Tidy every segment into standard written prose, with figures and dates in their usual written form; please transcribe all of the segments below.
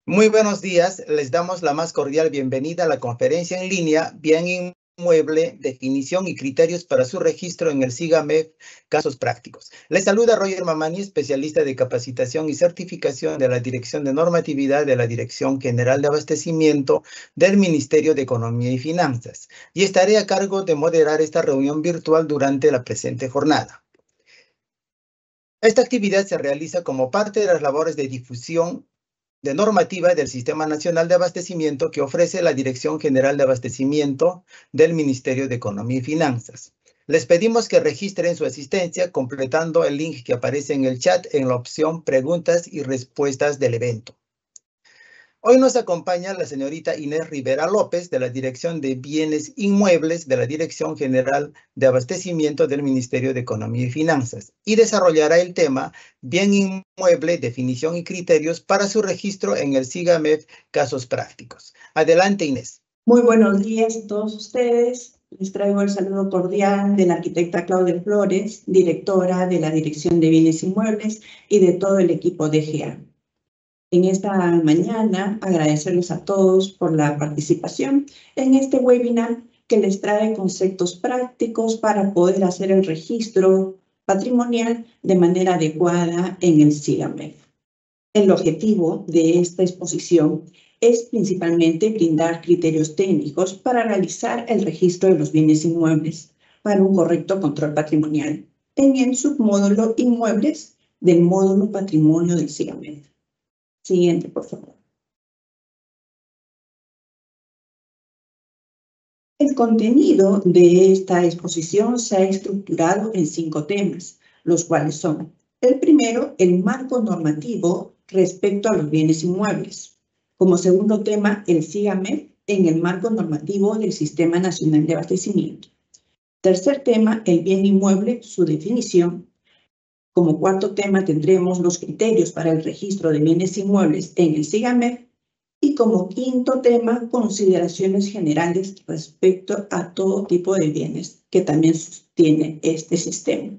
Muy buenos días, les damos la más cordial bienvenida a la conferencia en línea Bien Inmueble, definición y criterios para su registro en el SIGAMEF, casos prácticos. Les saluda Roger Mamani, especialista de capacitación y certificación de la Dirección de Normatividad de la Dirección General de Abastecimiento del Ministerio de Economía y Finanzas, y estaré a cargo de moderar esta reunión virtual durante la presente jornada. Esta actividad se realiza como parte de las labores de difusión de normativa del Sistema Nacional de Abastecimiento que ofrece la Dirección General de Abastecimiento del Ministerio de Economía y Finanzas. Les pedimos que registren su asistencia completando el link que aparece en el chat en la opción Preguntas y Respuestas del evento. Hoy nos acompaña la señorita Inés Rivera López de la Dirección de Bienes Inmuebles de la Dirección General de Abastecimiento del Ministerio de Economía y Finanzas y desarrollará el tema Bien Inmueble, definición y criterios para su registro en el SIGAMEF, casos prácticos. Adelante, Inés. Muy buenos días a todos ustedes. Les traigo el saludo cordial de la arquitecta Claudia Flores, directora de la Dirección de Bienes Inmuebles y de todo el equipo de GEA. En esta mañana, agradecerles a todos por la participación en este webinar que les trae conceptos prácticos para poder hacer el registro patrimonial de manera adecuada en el SIGAMEF. El objetivo de esta exposición es principalmente brindar criterios técnicos para realizar el registro de los bienes inmuebles para un correcto control patrimonial en el submódulo Inmuebles del módulo Patrimonio del SIGAMEF. Siguiente, por favor. El contenido de esta exposición se ha estructurado en 5 temas, los cuales son: el primero, el marco normativo respecto a los bienes inmuebles. Como segundo tema, el SIGAMEF en el marco normativo del Sistema Nacional de Abastecimiento. Tercer tema, el bien inmueble, su definición. Como cuarto tema tendremos los criterios para el registro de bienes inmuebles en el SIGAMEF. Y como quinto tema, consideraciones generales respecto a todo tipo de bienes que también sostiene este sistema.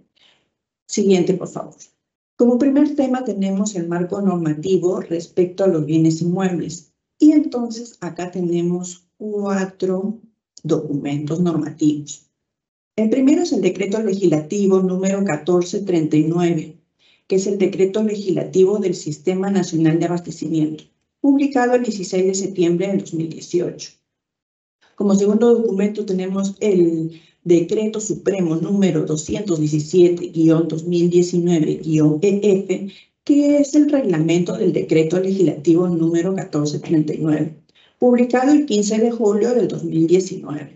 Siguiente, por favor. Como primer tema tenemos el marco normativo respecto a los bienes inmuebles. Y entonces acá tenemos 4 documentos normativos. El primero es el decreto legislativo número 1439, que es el decreto legislativo del Sistema Nacional de Abastecimiento, publicado el 16 de septiembre del 2018. Como segundo documento tenemos el Decreto Supremo número 217-2019-EF, que es el reglamento del Decreto Legislativo número 1439, publicado el 15 de julio del 2019.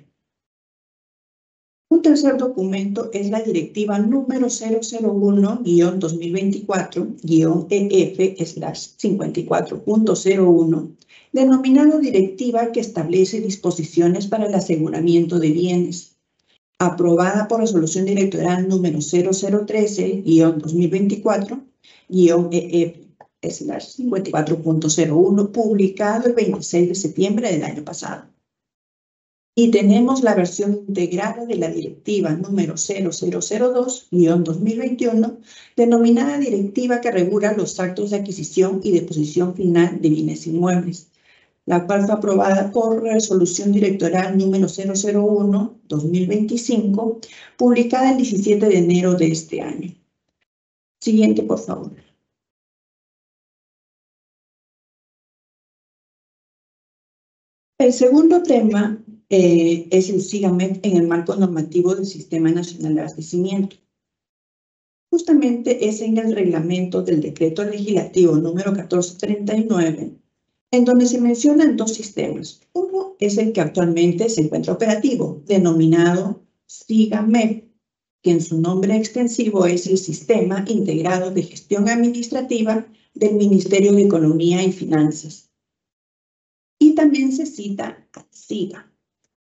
Un tercer documento es la Directiva número 001-2024-EF/54.01, denominado Directiva que establece disposiciones para el aseguramiento de bienes, aprobada por Resolución Directorial número 0013-2024-EF/54.01, publicado el 26 de septiembre del año pasado. Y tenemos la versión integrada de la Directiva número 0002-2021, denominada Directiva que regula los actos de adquisición y deposición final de bienes inmuebles, la cual fue aprobada por Resolución Directorial número 001-2025, publicada el 17 de enero de este año. Siguiente, por favor. El segundo tema es el SIGAMEF en el marco normativo del Sistema Nacional de Abastecimiento. Justamente es en el reglamento del Decreto Legislativo número 1439, en donde se mencionan 2 sistemas. Uno es el que actualmente se encuentra operativo, denominado SIGAMEF, que en su nombre extensivo es el Sistema Integrado de Gestión Administrativa del Ministerio de Economía y Finanzas. Y también se cita al SIGA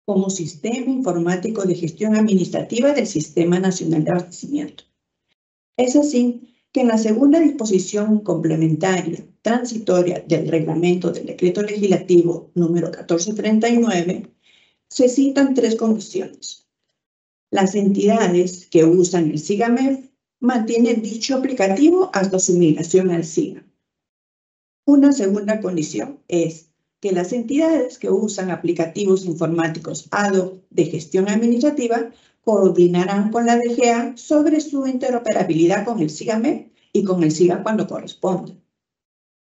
como Sistema Informático de Gestión Administrativa del Sistema Nacional de Abastecimiento. Es así que en la segunda disposición complementaria transitoria del reglamento del Decreto Legislativo número 1439 se citan 3 condiciones. Las entidades que usan el SIGAMEF mantienen dicho aplicativo hasta su migración al SIGA. Una segunda condición es que las entidades que usan aplicativos informáticos ad hoc de gestión administrativa coordinarán con la DGA sobre su interoperabilidad con el SIGA-MEP y con el SIGA cuando corresponda.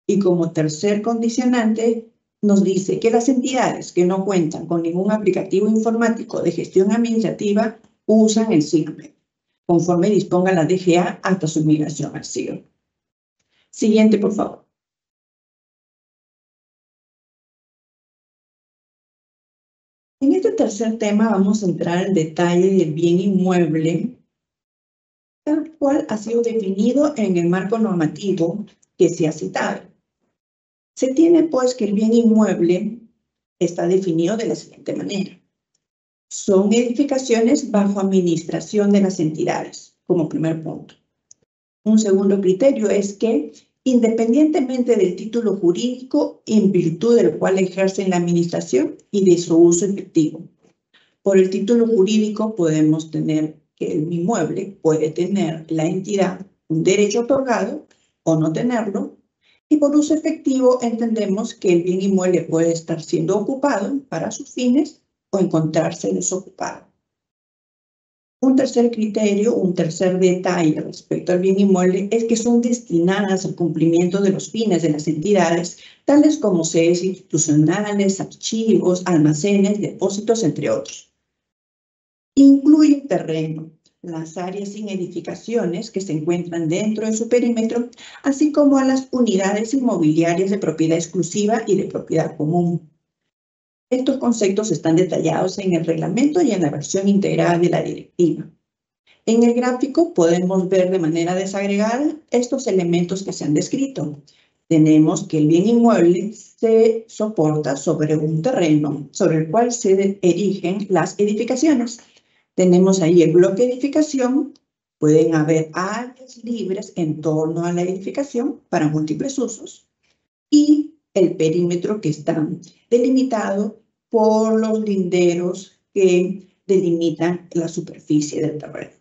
Y como tercer condicionante, nos dice que las entidades que no cuentan con ningún aplicativo informático de gestión administrativa usan el SIGA-MEP, conforme disponga la DGA hasta su migración al SIGA. Siguiente, por favor. En este tercer tema vamos a entrar en detalle del bien inmueble, tal cual ha sido definido en el marco normativo que se ha citado. Se tiene pues que el bien inmueble está definido de la siguiente manera. Son edificaciones bajo administración de las entidades, como primer punto. Un segundo criterio es que, independientemente del título jurídico en virtud del cual ejercen la administración y de su uso efectivo. Por el título jurídico podemos tener que el inmueble puede tener la entidad un derecho otorgado o no tenerlo, y por uso efectivo entendemos que el bien inmueble puede estar siendo ocupado para sus fines o encontrarse desocupado. Un tercer criterio, un tercer detalle respecto al bien inmueble es que son destinadas al cumplimiento de los fines de las entidades, tales como sedes institucionales, archivos, almacenes, depósitos, entre otros. Incluye terreno, las áreas sin edificaciones que se encuentran dentro de su perímetro, así como a las unidades inmobiliarias de propiedad exclusiva y de propiedad común. Estos conceptos están detallados en el reglamento y en la versión integral de la directiva. En el gráfico podemos ver de manera desagregada estos elementos que se han descrito. Tenemos que el bien inmueble se soporta sobre un terreno sobre el cual se erigen las edificaciones. Tenemos ahí el bloque de edificación. Pueden haber áreas libres en torno a la edificación para múltiples usos. Y el perímetro que está delimitado por los linderos que delimitan la superficie del terreno.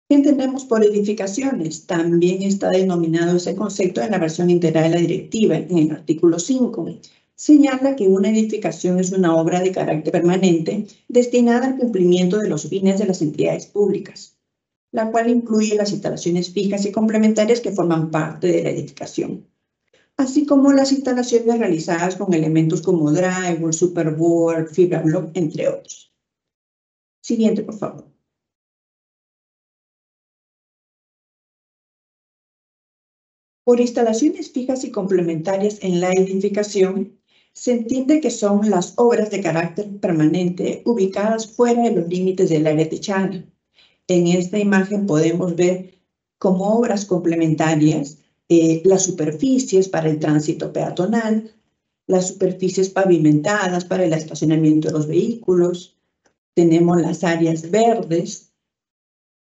¿Qué entendemos por edificaciones? También está denominado ese concepto en la versión integral de la directiva, en el artículo 5. Señala que una edificación es una obra de carácter permanente destinada al cumplimiento de los fines de las entidades públicas, la cual incluye las instalaciones fijas y complementarias que forman parte de la edificación, así como las instalaciones realizadas con elementos como drywall, superboard, fibra block, entre otros. Siguiente, por favor. Por instalaciones fijas y complementarias en la edificación, se entiende que son las obras de carácter permanente ubicadas fuera de los límites del área techada. En esta imagen podemos ver como obras complementarias las superficies para el tránsito peatonal, las superficies pavimentadas para el estacionamiento de los vehículos. Tenemos las áreas verdes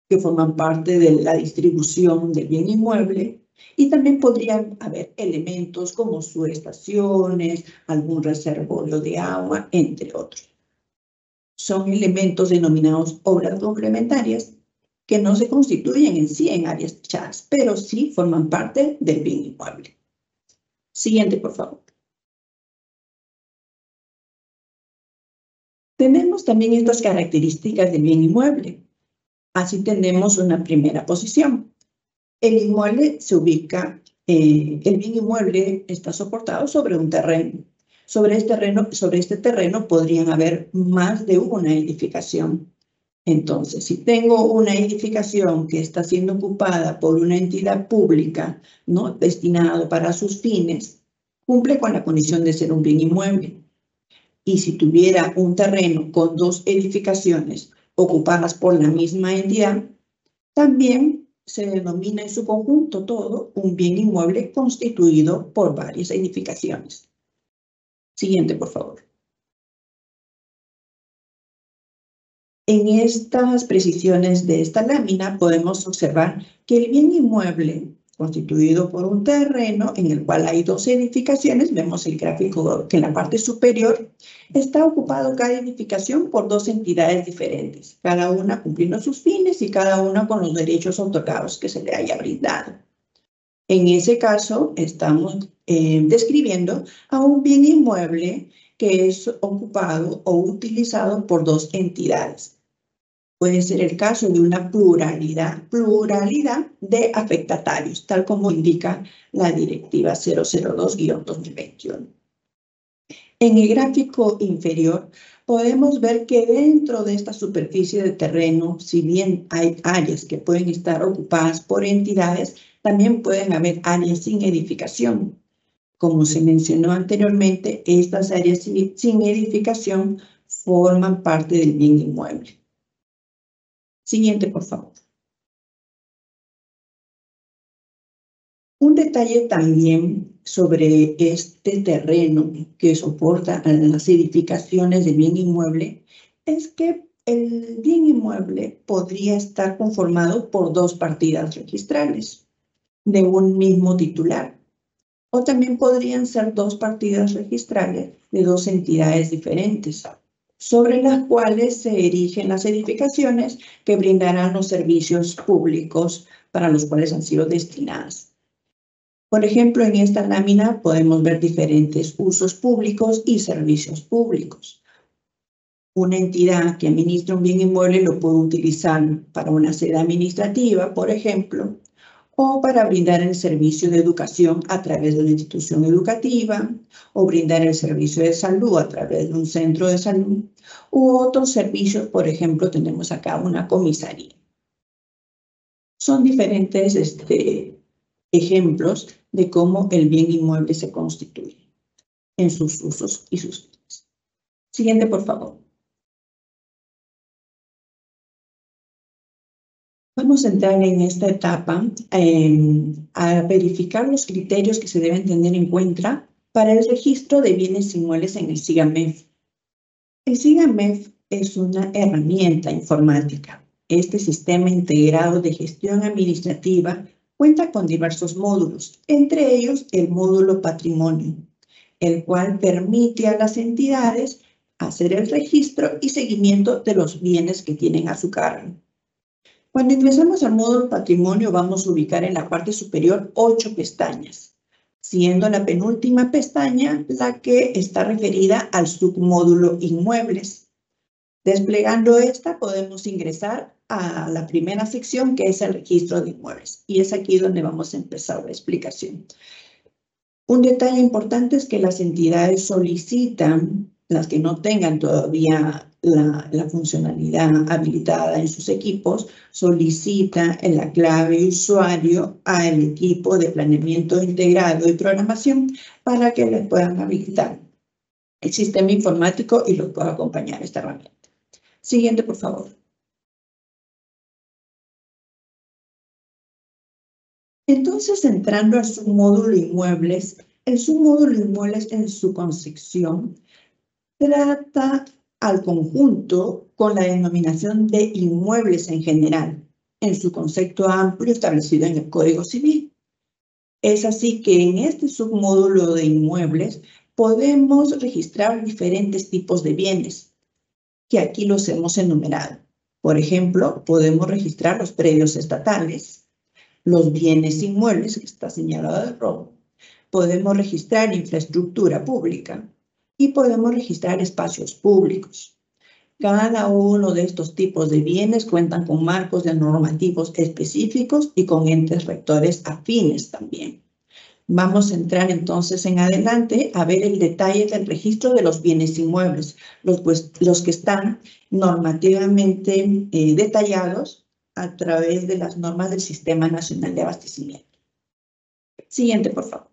que forman parte de la distribución del bien inmueble. Y también podrían haber elementos como subestaciones, algún reservorio de agua, entre otros. Son elementos denominados obras complementarias que no se constituyen en sí en áreas techadas, pero sí forman parte del bien inmueble. Siguiente, por favor. Tenemos también estas características del bien inmueble. Así tenemos una primera posición. El inmueble se ubica, el bien inmueble está soportado sobre un terreno. Sobre este terreno podrían haber más de una edificación. Entonces, si tengo una edificación que está siendo ocupada por una entidad pública, ¿no?, destinado para sus fines, cumple con la condición de ser un bien inmueble. Y si tuviera un terreno con dos edificaciones ocupadas por la misma entidad, también se denomina en su conjunto todo un bien inmueble constituido por varias edificaciones. Siguiente, por favor. En estas precisiones de esta lámina podemos observar que el bien inmueble constituido por un terreno en el cual hay dos edificaciones, vemos el gráfico que en la parte superior está ocupado cada edificación por dos entidades diferentes, cada una cumpliendo sus fines y cada una con los derechos otorgados que se le haya brindado. En ese caso, estamos describiendo a un bien inmueble que es ocupado o utilizado por dos entidades. Puede ser el caso de una pluralidad de afectatarios, tal como indica la Directiva 002-2021. En el gráfico inferior podemos ver que dentro de esta superficie de terreno, si bien hay áreas que pueden estar ocupadas por entidades, también pueden haber áreas sin edificación. Como se mencionó anteriormente, estas áreas sin edificación forman parte del bien inmueble. Siguiente, por favor. Un detalle también sobre este terreno que soporta las edificaciones del bien inmueble es que el bien inmueble podría estar conformado por dos partidas registrales de un mismo titular, o también podrían ser dos partidas registrales de dos entidades diferentes, sobre las cuales se erigen las edificaciones que brindarán los servicios públicos para los cuales han sido destinadas. Por ejemplo, en esta lámina podemos ver diferentes usos públicos y servicios públicos. Una entidad que administra un bien inmueble lo puede utilizar para una sede administrativa, por ejemplo, o para brindar el servicio de educación a través de una institución educativa, o brindar el servicio de salud a través de un centro de salud, u otros servicios, por ejemplo, tenemos acá una comisaría. Son diferentes ejemplos de cómo el bien inmueble se constituye en sus usos y sus fines. Siguiente, por favor. Vamos a entrar en esta etapa a verificar los criterios que se deben tener en cuenta para el registro de bienes inmuebles en el SIGAMEF. El SIGAMEF es una herramienta informática. Este sistema integrado de gestión administrativa cuenta con diversos módulos, entre ellos el módulo patrimonio, el cual permite a las entidades hacer el registro y seguimiento de los bienes que tienen a su cargo. Cuando ingresamos al módulo patrimonio, vamos a ubicar en la parte superior 8 pestañas, siendo la penúltima pestaña la que está referida al submódulo inmuebles. Desplegando esta, podemos ingresar a la primera sección, que es el registro de inmuebles, y es aquí donde vamos a empezar la explicación. Un detalle importante es que las entidades solicitan, las que no tengan todavía la funcionalidad habilitada en sus equipos, solicita la clave de usuario al equipo de planeamiento integrado y programación para que les puedan habilitar el sistema informático y los pueda acompañar esta herramienta. Siguiente, por favor. Entonces, entrando al submódulo inmuebles, el submódulo inmuebles en su concepción trata al conjunto con la denominación de inmuebles en general, en su concepto amplio establecido en el Código Civil. Es así que en este submódulo de inmuebles podemos registrar diferentes tipos de bienes, que aquí los hemos enumerado. Por ejemplo, podemos registrar los predios estatales, los bienes inmuebles, que está señalado de rojo. Podemos registrar infraestructura pública y podemos registrar espacios públicos. Cada uno de estos tipos de bienes cuentan con marcos de normativos específicos y con entes rectores afines también. Vamos a entrar entonces en adelante a ver el detalle del registro de los bienes inmuebles, los que están normativamente detallados a través de las normas del Sistema Nacional de Abastecimiento. Siguiente, por favor.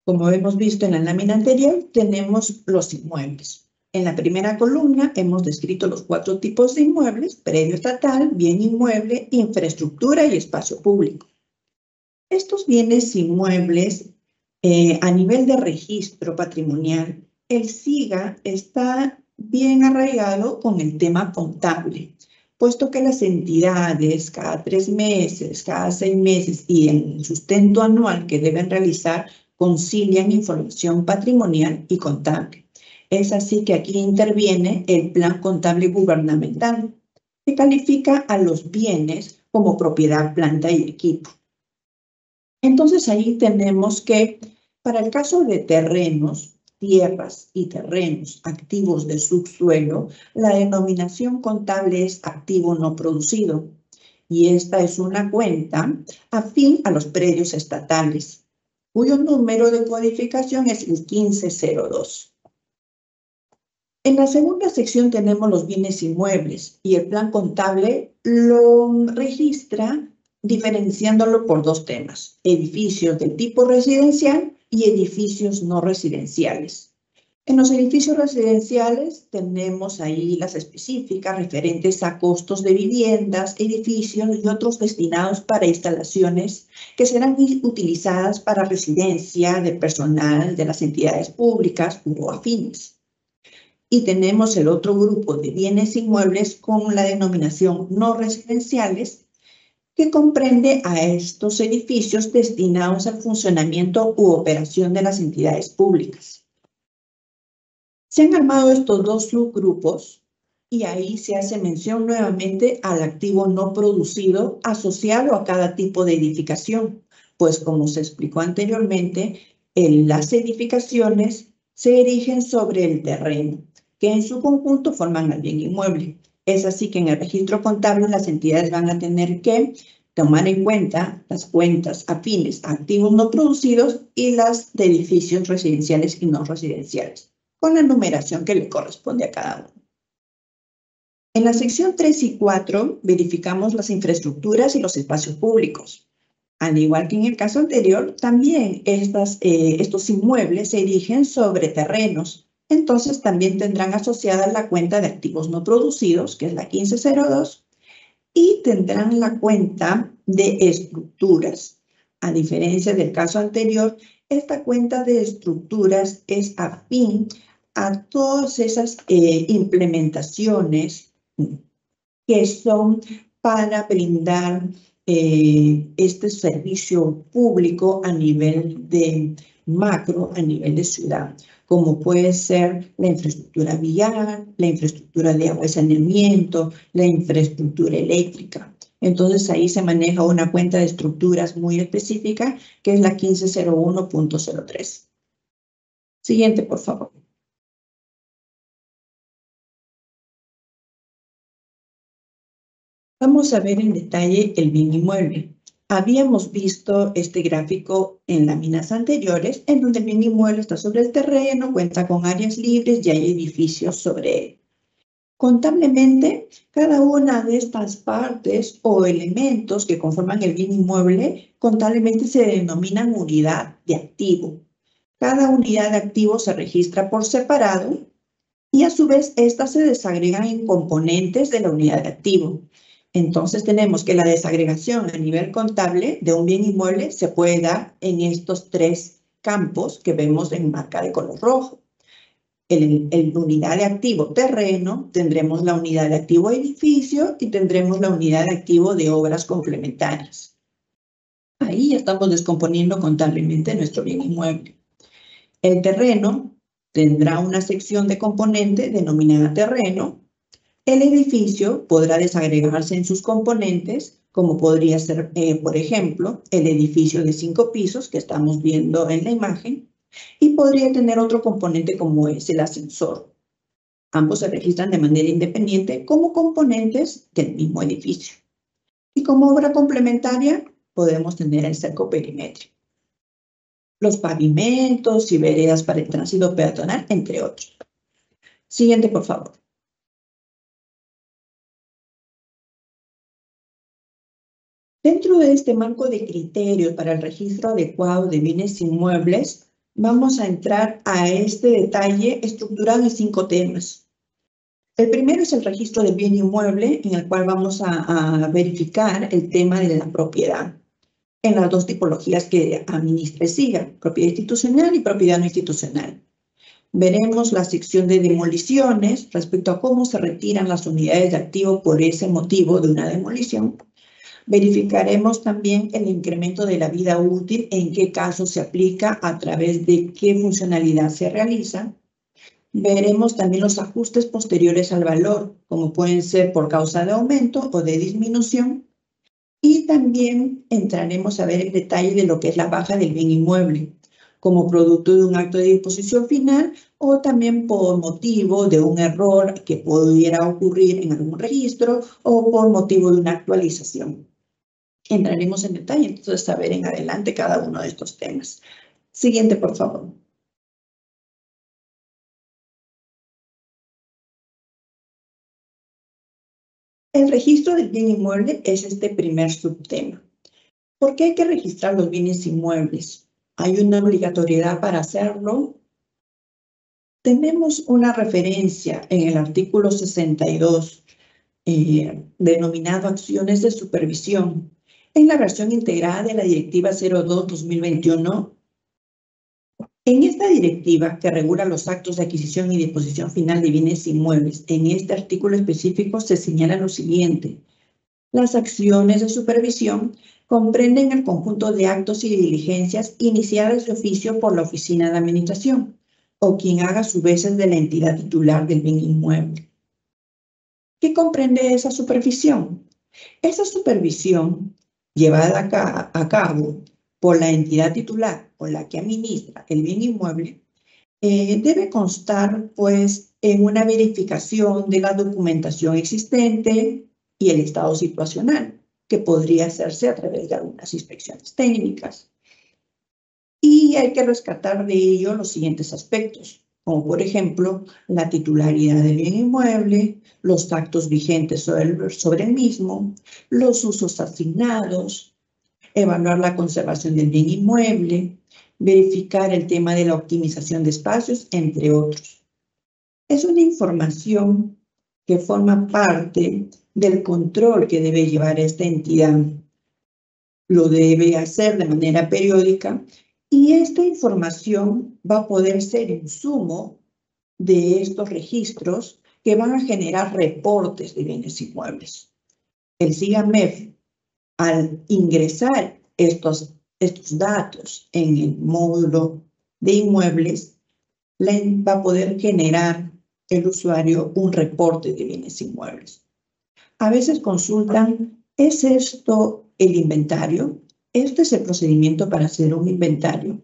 Como hemos visto en la lámina anterior, tenemos los inmuebles. En la primera columna hemos descrito los 4 tipos de inmuebles: predio estatal, bien inmueble, infraestructura y espacio público. Estos bienes inmuebles, a nivel de registro patrimonial, el SIGA está bien arraigado con el tema contable, puesto que las entidades cada 3 meses, cada 6 meses y en el sustento anual que deben realizar concilian información patrimonial y contable. Es así que aquí interviene el plan contable gubernamental, que califica a los bienes como propiedad, planta y equipo. Entonces ahí tenemos que, para el caso de terrenos, tierras y terrenos activos de subsuelo, la denominación contable es activo no producido. Y esta es una cuenta afín a los predios estatales, cuyo número de codificación es el 1502. En la segunda sección tenemos los bienes inmuebles y el plan contable lo registra diferenciándolo por dos temas: edificios de tipo residencial y edificios no residenciales. En los edificios residenciales tenemos ahí las específicas referentes a costos de viviendas, edificios y otros destinados para instalaciones que serán utilizadas para residencia de personal de las entidades públicas o afines. Y tenemos el otro grupo de bienes inmuebles con la denominación no residenciales, que comprende a estos edificios destinados al funcionamiento u operación de las entidades públicas. Se han armado estos dos subgrupos y ahí se hace mención nuevamente al activo no producido asociado a cada tipo de edificación, pues como se explicó anteriormente, las edificaciones se erigen sobre el terreno, que en su conjunto forman el bien inmueble. Es así que en el registro contable las entidades van a tener que tomar en cuenta las cuentas afines a activos no producidos y las de edificios residenciales y no residenciales, con la numeración que le corresponde a cada uno. En la sección 3 y 4 verificamos las infraestructuras y los espacios públicos. Al igual que en el caso anterior, también estos inmuebles se erigen sobre terrenos. Entonces también tendrán asociada la cuenta de activos no producidos, que es la 1502, y tendrán la cuenta de estructuras. A diferencia del caso anterior, esta cuenta de estructuras es afín a todas esas implementaciones que son para brindar este servicio público a nivel de macro, a nivel de ciudad, como puede ser la infraestructura vial, la infraestructura de agua y saneamiento, la infraestructura eléctrica. Entonces ahí se maneja una cuenta de estructuras muy específica, que es la 1501.03. Siguiente, por favor. Vamos a ver en detalle el bien inmueble. Habíamos visto este gráfico en láminas anteriores, en donde el bien inmueble está sobre el terreno, cuenta con áreas libres y hay edificios sobre él. Contablemente, cada una de estas partes o elementos que conforman el bien inmueble, contablemente se denominan unidad de activo. Cada unidad de activo se registra por separado y a su vez estas se desagregan en componentes de la unidad de activo. Entonces tenemos que la desagregación a nivel contable de un bien inmueble se puede dar en estos tres campos que vemos en marca de color rojo. En la unidad de activo terreno tendremos la unidad de activo edificio y tendremos la unidad de activo de obras complementarias. Ahí ya estamos descomponiendo contablemente nuestro bien inmueble. El terreno tendrá una sección de componente denominada terreno. El edificio podrá desagregarse en sus componentes, como podría ser, por ejemplo, el edificio de 5 pisos que estamos viendo en la imagen, y podría tener otro componente como es el ascensor. Ambos se registran de manera independiente como componentes del mismo edificio. Y como obra complementaria podemos tener el cerco perimétrico, los pavimentos y veredas para el tránsito peatonal, entre otros. Siguiente, por favor. Dentro de este marco de criterios para el registro adecuado de bienes inmuebles, vamos a entrar a este detalle estructurado en 5 temas. El primero es el registro del bien inmueble, en el cual vamos a verificar el tema de la propiedad en las dos tipologías que administra SIGA, propiedad institucional y propiedad no institucional. Veremos la sección de demoliciones respecto a cómo se retiran las unidades de activo por ese motivo de una demolición. Verificaremos también el incremento de la vida útil, en qué caso se aplica, a través de qué funcionalidad se realiza. Veremos también los ajustes posteriores al valor, como pueden ser por causa de aumento o de disminución. Y también entraremos a ver el detalle de lo que es la baja del bien inmueble, como producto de un acto de disposición final o también por motivo de un error que pudiera ocurrir en algún registro o por motivo de una actualización. Entraremos en detalle, entonces, a ver en adelante cada uno de estos temas. Siguiente, por favor. El registro del bien inmueble es este primer subtema. ¿Por qué hay que registrar los bienes inmuebles? ¿Hay una obligatoriedad para hacerlo? Tenemos una referencia en el artículo 62, denominado acciones de supervisión. En la versión integrada de la Directiva 02-2021, en esta directiva que regula los actos de adquisición y disposición final de bienes inmuebles, en este artículo específico se señala lo siguiente. Las acciones de supervisión comprenden el conjunto de actos y diligencias iniciadas de oficio por la Oficina de Administración o quien haga a su vez de la entidad titular del bien inmueble. ¿Qué comprende esa supervisión? Esa supervisión llevada a cabo por la entidad titular o la que administra el bien inmueble debe constar, pues, en una verificación de la documentación existente y el estado situacional, que podría hacerse a través de algunas inspecciones técnicas. Y hay que rescatar de ello los siguientes aspectos, como por ejemplo, la titularidad del bien inmueble, los actos vigentes sobre el mismo, los usos asignados, evaluar la conservación del bien inmueble, verificar el tema de la optimización de espacios, entre otros. Es una información que forma parte del control que debe llevar esta entidad. Lo debe hacer de manera periódica y esta información va a poder ser insumo de estos registros que van a generar reportes de bienes inmuebles. El SIGAMEF, al ingresar estos datos en el módulo de inmuebles, va a poder generar el usuario un reporte de bienes inmuebles. A veces consultan, ¿es esto el inventario? Este es el procedimiento para hacer un inventario.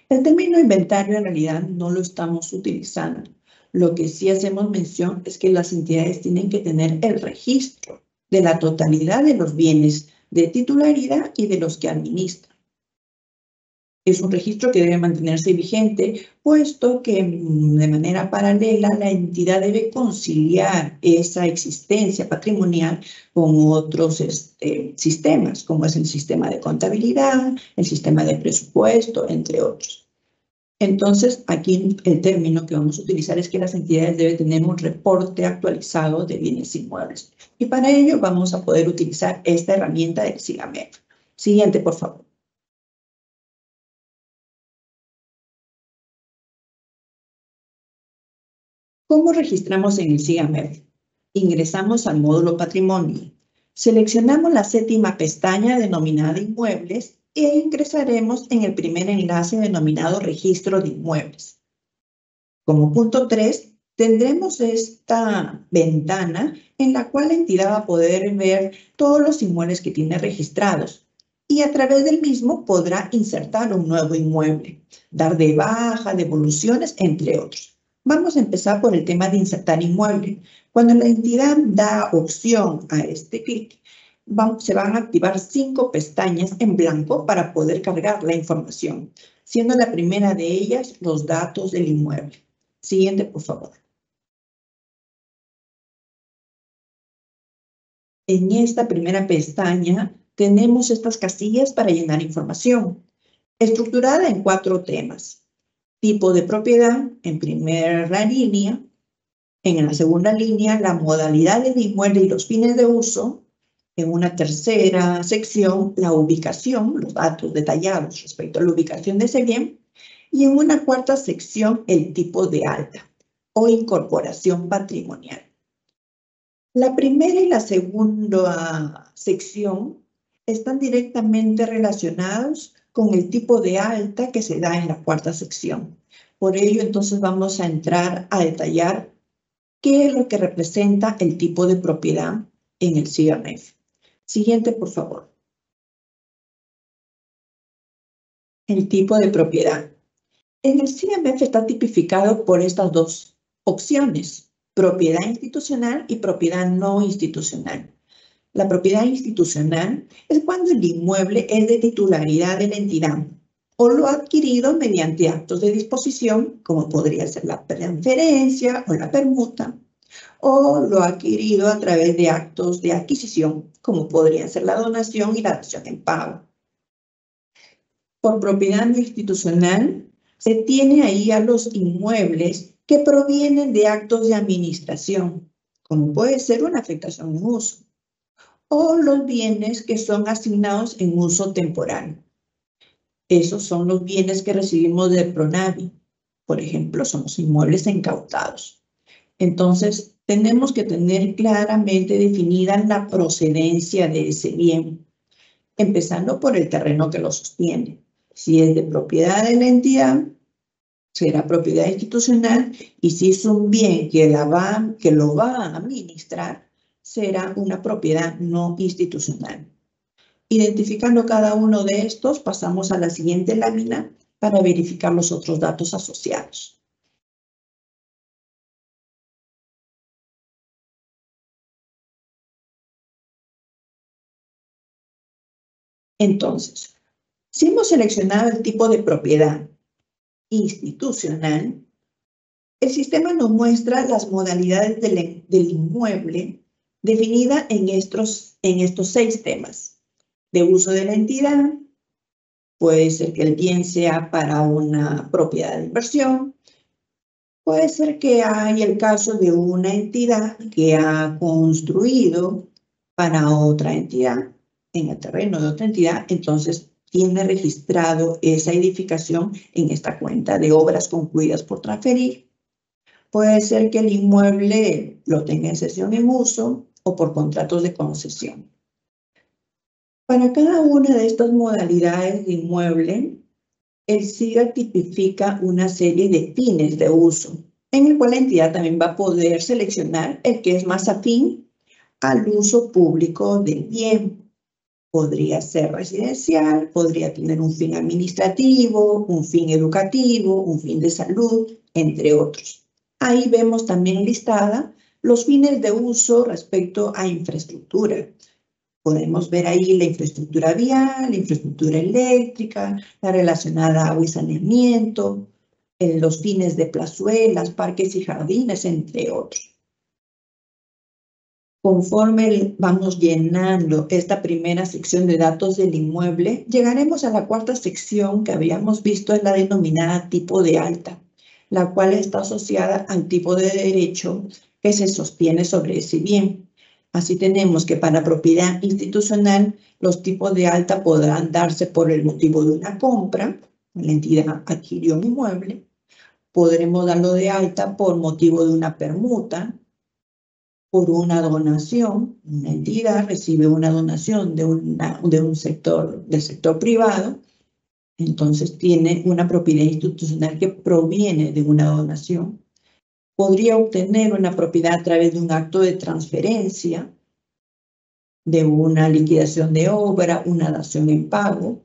El término inventario en realidad no lo estamos utilizando. Lo que sí hacemos mención es que las entidades tienen que tener el registro de la totalidad de los bienes de titularidad y de los que administran. Es un registro que debe mantenerse vigente, puesto que de manera paralela la entidad debe conciliar esa existencia patrimonial con otros sistemas, como es el sistema de contabilidad, el sistema de presupuesto, entre otros. Entonces, aquí el término que vamos a utilizar es que las entidades deben tener un reporte actualizado de bienes inmuebles. Y para ello vamos a poder utilizar esta herramienta del SIGAMEF. Siguiente, por favor. ¿Cómo registramos en el SIGAMEF? Ingresamos al módulo Patrimonio. Seleccionamos la séptima pestaña denominada Inmuebles e ingresaremos en el primer enlace denominado Registro de Inmuebles. Como punto 3, tendremos esta ventana en la cual la entidad va a poder ver todos los inmuebles que tiene registrados y a través del mismo podrá insertar un nuevo inmueble, dar de baja, devoluciones, entre otros. Vamos a empezar por el tema de insertar inmueble. Cuando la entidad da opción a este clic, se van a activar 5 pestañas en blanco para poder cargar la información, siendo la primera de ellas los datos del inmueble. Siguiente, por favor. En esta primera pestaña tenemos estas casillas para llenar información, estructurada en 4 temas. Tipo de propiedad en primera línea, en la segunda línea la modalidad del inmueble y los fines de uso, en una tercera sección la ubicación, los datos detallados respecto a la ubicación de ese bien, y en una cuarta sección el tipo de alta o incorporación patrimonial. La primera y la segunda sección están directamente relacionados con el tipo de alta que se da en la cuarta sección. Por ello, entonces vamos a entrar a detallar qué es lo que representa el tipo de propiedad en el CIGAMEF. Siguiente, por favor. El tipo de propiedad. En el CIGAMEF está tipificado por estas dos opciones, propiedad institucional y propiedad no institucional. La propiedad institucional es cuando el inmueble es de titularidad de la entidad o lo adquirido mediante actos de disposición, como podría ser la transferencia o la permuta, o lo adquirido a través de actos de adquisición, como podría ser la donación y la dación en pago. Por propiedad no institucional, se tiene ahí a los inmuebles que provienen de actos de administración, como puede ser una afectación en uso, o los bienes que son asignados en uso temporal. Esos son los bienes que recibimos del PRONAVI. Por ejemplo, son los inmuebles incautados. Entonces, tenemos que tener claramente definida la procedencia de ese bien, empezando por el terreno que lo sostiene. Si es de propiedad de la entidad, será propiedad institucional, y si es un bien que lo va a administrar, será una propiedad no institucional. Identificando cada uno de estos, pasamos a la siguiente lámina para verificar los otros datos asociados. Entonces, si hemos seleccionado el tipo de propiedad institucional, el sistema nos muestra las modalidades del inmueble definida en estos 6 temas. De uso de la entidad, puede ser que el bien sea para una propiedad de inversión, puede ser que haya el caso de una entidad que ha construido para otra entidad, en el terreno de otra entidad, entonces tiene registrado esa edificación en esta cuenta de obras concluidas por transferir. Puede ser que el inmueble lo tenga en cesión en uso o por contratos de concesión. Para cada una de estas modalidades de inmueble, el SIGA tipifica una serie de fines de uso, en el cual la entidad también va a poder seleccionar el que es más afín al uso público del bien. Podría ser residencial, podría tener un fin administrativo, un fin educativo, un fin de salud, entre otros. Ahí vemos también listada los fines de uso respecto a infraestructura. Podemos ver ahí la infraestructura vial, la infraestructura eléctrica, la relacionada a agua y saneamiento, los fines de plazuelas, parques y jardines, entre otros. Conforme vamos llenando esta primera sección de datos del inmueble, llegaremos a la cuarta sección que habíamos visto, es la denominada tipo de alta, la cual está asociada al tipo de derecho que se sostiene sobre ese bien. Así tenemos que para propiedad institucional, los tipos de alta podrán darse por el motivo de una compra, la entidad adquirió un inmueble, podremos darlo de alta por motivo de una permuta, por una donación, una entidad recibe una donación del sector privado, entonces tiene una propiedad institucional que proviene de una donación. Podría obtener una propiedad a través de un acto de transferencia, de una liquidación de obra, una dación en pago,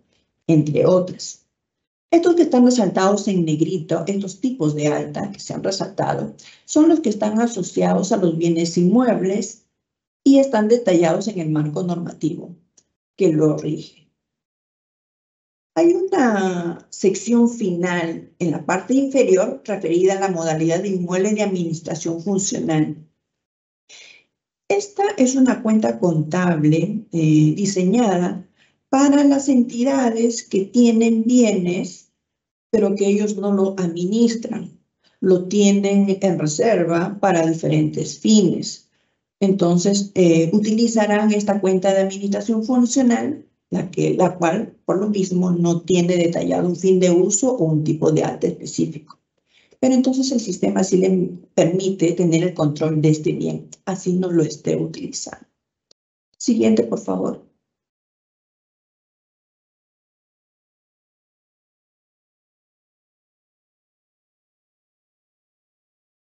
entre otras. Estos que están resaltados en negrito, estos tipos de alta que se han resaltado, son los que están asociados a los bienes inmuebles y están detallados en el marco normativo que lo rige. Hay una sección final en la parte inferior referida a la modalidad de inmueble de administración funcional. Esta es una cuenta contable diseñada para las entidades que tienen bienes, pero que ellos no lo administran, lo tienen en reserva para diferentes fines. Entonces, utilizarán esta cuenta de administración funcional, la cual, por lo mismo, no tiene detallado un fin de uso o un tipo de alta específico. Pero entonces el sistema sí le permite tener el control de este bien, así no lo esté utilizando. Siguiente, por favor.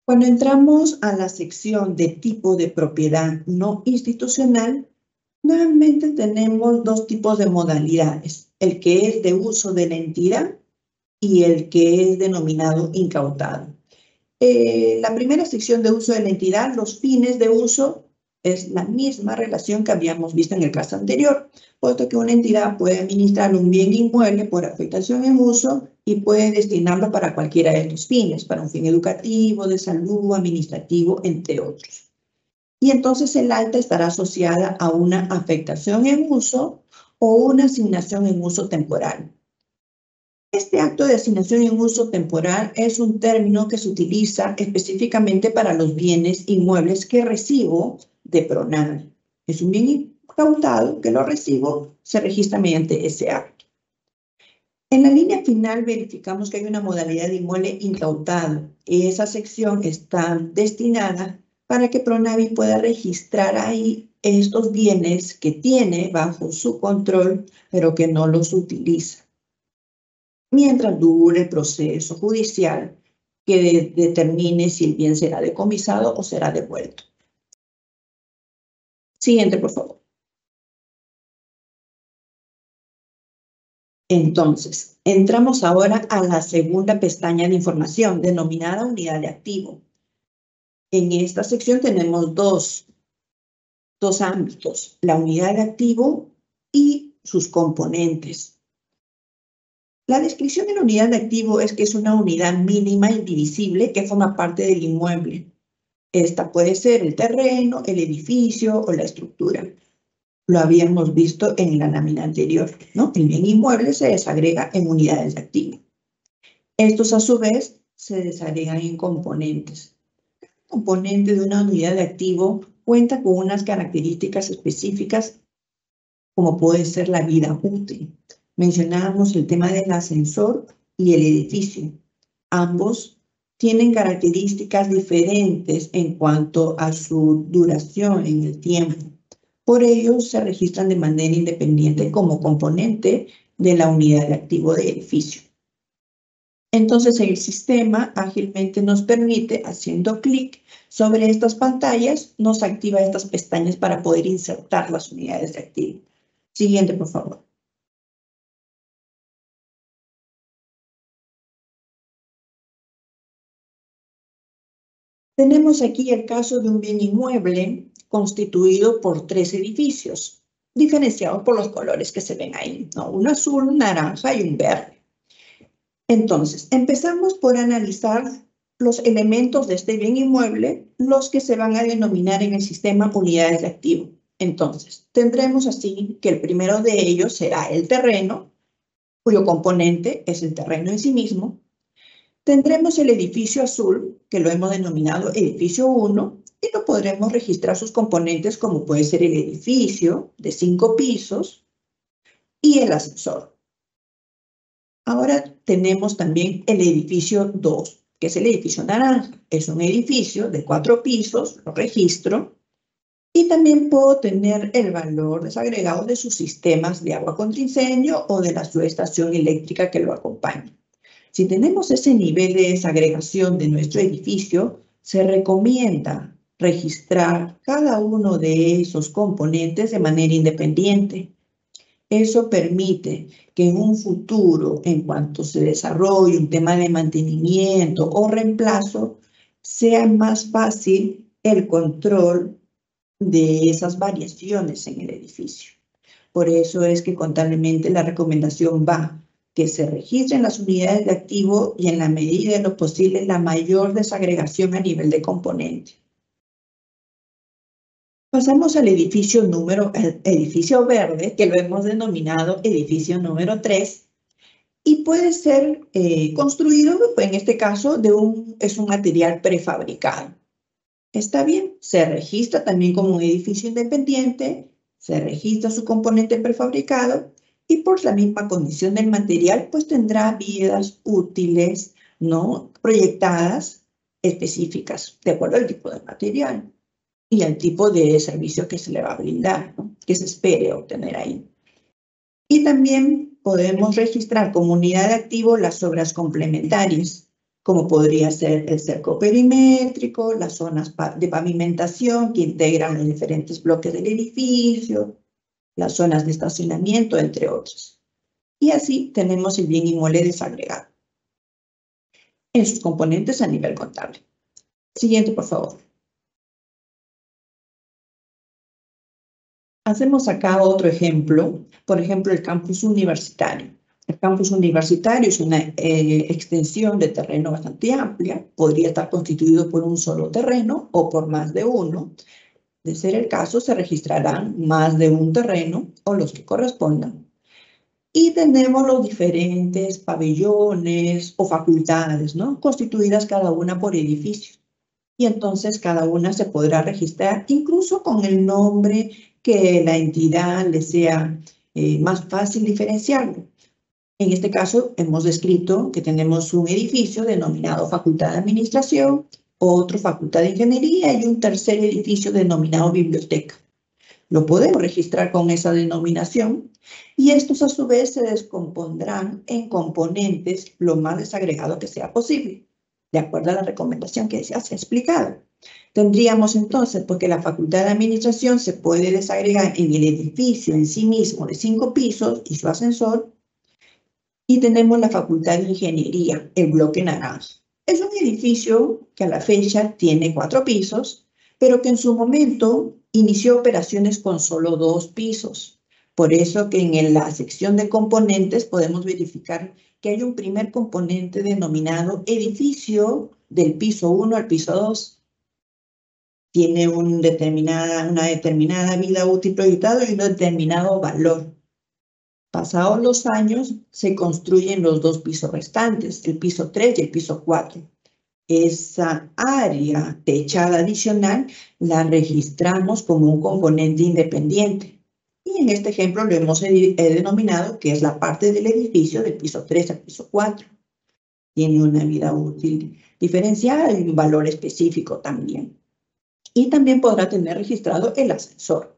Cuando entramos a la sección de tipo de propiedad no institucional, nuevamente tenemos dos tipos de modalidades, el que es de uso de la entidad y el que es denominado incautado. La primera sección de uso de la entidad, los fines de uso, es la misma relación que habíamos visto en el caso anterior, puesto que una entidad puede administrar un bien inmueble por afectación en uso y puede destinarlo para cualquiera de estos fines, para un fin educativo, de salud, administrativo, entre otros. Y entonces el alta estará asociada a una afectación en uso o una asignación en uso temporal. Este acto de asignación en uso temporal es un término que se utiliza específicamente para los bienes inmuebles que recibo de PRONAVI. Es un bien incautado que lo recibo, se registra mediante ese acto. En la línea final verificamos que hay una modalidad de inmueble incautado y esa sección está destinada para que PRONAVI pueda registrar ahí estos bienes que tiene bajo su control, pero que no los utiliza, mientras dure el proceso judicial que determine si el bien será decomisado o será devuelto. Siguiente, por favor. Entonces, entramos ahora a la segunda pestaña de información, denominada unidad de activo. En esta sección tenemos dos ámbitos, la unidad de activo y sus componentes. La descripción de la unidad de activo es que es una unidad mínima indivisible que forma parte del inmueble. Esta puede ser el terreno, el edificio o la estructura. Lo habíamos visto en la lámina anterior, ¿no? El bien inmueble se desagrega en unidades de activo. Estos, a su vez, se desagregan en componentes. El componente de una unidad de activo cuenta con unas características específicas, como puede ser la vida útil. Mencionábamos el tema del ascensor y el edificio. Ambos tienen características diferentes en cuanto a su duración en el tiempo. Por ello, se registran de manera independiente como componente de la unidad de activo de edificio. Entonces, el sistema ágilmente nos permite, haciendo clic sobre estas pantallas, nos activa estas pestañas para poder insertar las unidades de activo. Siguiente, por favor. Tenemos aquí el caso de un bien inmueble constituido por 3 edificios, diferenciados por los colores que se ven ahí, ¿no? Un azul, un naranja y un verde. Entonces, empezamos por analizar los elementos de este bien inmueble, los que se van a denominar en el sistema unidades de activo. Entonces, tendremos así que el primero de ellos será el terreno, cuyo componente es el terreno en sí mismo. Tendremos el edificio azul, que lo hemos denominado edificio 1, y lo podremos registrar sus componentes como puede ser el edificio de 5 pisos y el ascensor. Ahora tenemos también el edificio 2, que es el edificio naranja. Es un edificio de 4 pisos, lo registro, y también puedo tener el valor desagregado de sus sistemas de agua contra incendio o de la subestación eléctrica que lo acompaña. Si tenemos ese nivel de desagregación de nuestro edificio, se recomienda registrar cada uno de esos componentes de manera independiente. Eso permite que en un futuro, en cuanto se desarrolle un tema de mantenimiento o reemplazo, sea más fácil el control de esas variaciones en el edificio. Por eso es que contablemente la recomendación va que se registren las unidades de activo y en la medida de lo posible la mayor desagregación a nivel de componente. Pasamos al edificio verde, que lo hemos denominado edificio número 3, y puede ser construido, en este caso, es un material prefabricado. Está bien, se registra también como un edificio independiente, se registra su componente prefabricado y por la misma condición del material, pues tendrá vidas útiles, ¿no? Proyectadas específicas, de acuerdo al tipo de material y al tipo de servicio que se le va a brindar, ¿no? Que se espere obtener ahí. Y también podemos registrar como unidad de activo las obras complementarias. como podría ser el cerco perimétrico, las zonas de pavimentación que integran los diferentes bloques del edificio, las zonas de estacionamiento, entre otros. Y así tenemos el bien inmueble desagregado en sus componentes a nivel contable. Siguiente, por favor. Hacemos acá otro ejemplo, por ejemplo, el campus universitario. El campus universitario es una extensión de terreno bastante amplia, podría estar constituido por un solo terreno o por más de uno. De ser el caso, se registrarán más de un terreno o los que correspondan. Y tenemos los diferentes pabellones o facultades, ¿no? Constituidas cada una por edificios. Y entonces cada una se podrá registrar incluso con el nombre que la entidad le sea más fácil diferenciarlo. En este caso hemos descrito que tenemos un edificio denominado Facultad de Administración, otro Facultad de Ingeniería y un tercer edificio denominado Biblioteca. Lo podemos registrar con esa denominación y estos a su vez se descompondrán en componentes lo más desagregado que sea posible, de acuerdo a la recomendación que ya se ha explicado. Tendríamos entonces, porque la Facultad de Administración se puede desagregar en el edificio en sí mismo de 5 pisos y su ascensor, y tenemos la Facultad de Ingeniería, el bloque naranja. Es un edificio que a la fecha tiene 4 pisos, pero que en su momento inició operaciones con solo 2 pisos. Por eso que en la sección de componentes podemos verificar que hay un primer componente denominado edificio del piso 1 al piso 2. Tiene una determinada vida útil proyectada y un determinado valor. Pasados los años, se construyen los 2 pisos restantes, el piso 3 y el piso 4. Esa área techada adicional la registramos como un componente independiente. Y en este ejemplo lo hemos denominado que es la parte del edificio del piso 3 al piso 4. Tiene una vida útil diferenciada y un valor específico también. Y también podrá tener registrado el ascensor.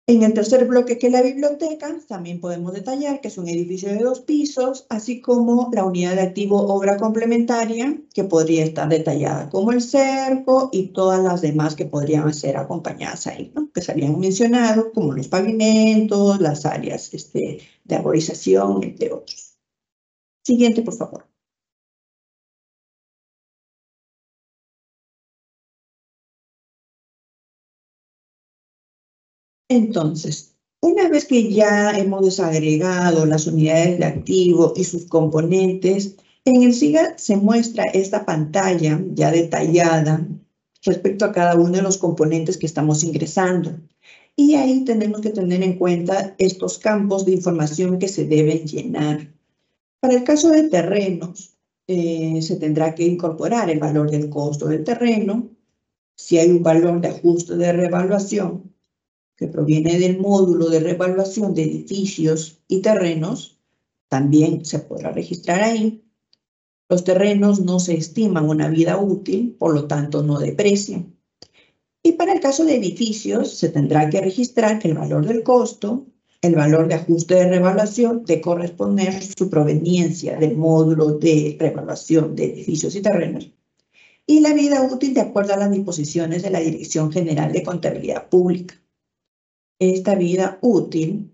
En el tercer bloque, que es la biblioteca, también podemos detallar que es un edificio de 2 pisos, así como la unidad de activo obra complementaria, que podría estar detallada como el cerco y todas las demás que podrían ser acompañadas ahí, ¿no? Que se habían mencionado, como los pavimentos, las áreas de arborización, entre otros. Siguiente, por favor. Entonces, una vez que ya hemos desagregado las unidades de activo y sus componentes, en el SIGA se muestra esta pantalla ya detallada respecto a cada uno de los componentes que estamos ingresando. Y ahí tenemos que tener en cuenta estos campos de información que se deben llenar. Para el caso de terrenos, se tendrá que incorporar el valor del costo del terreno, si hay un valor de ajuste de revaluación, que proviene del módulo de revaluación de edificios y terrenos, también se podrá registrar ahí. Los terrenos no se estiman una vida útil, por lo tanto no deprecian. Y para el caso de edificios, se tendrá que registrar el valor del costo, el valor de ajuste de revaluación de corresponder su proveniencia del módulo de revaluación de edificios y terrenos, y la vida útil de acuerdo a las disposiciones de la Dirección General de Contabilidad Pública. Esta vida útil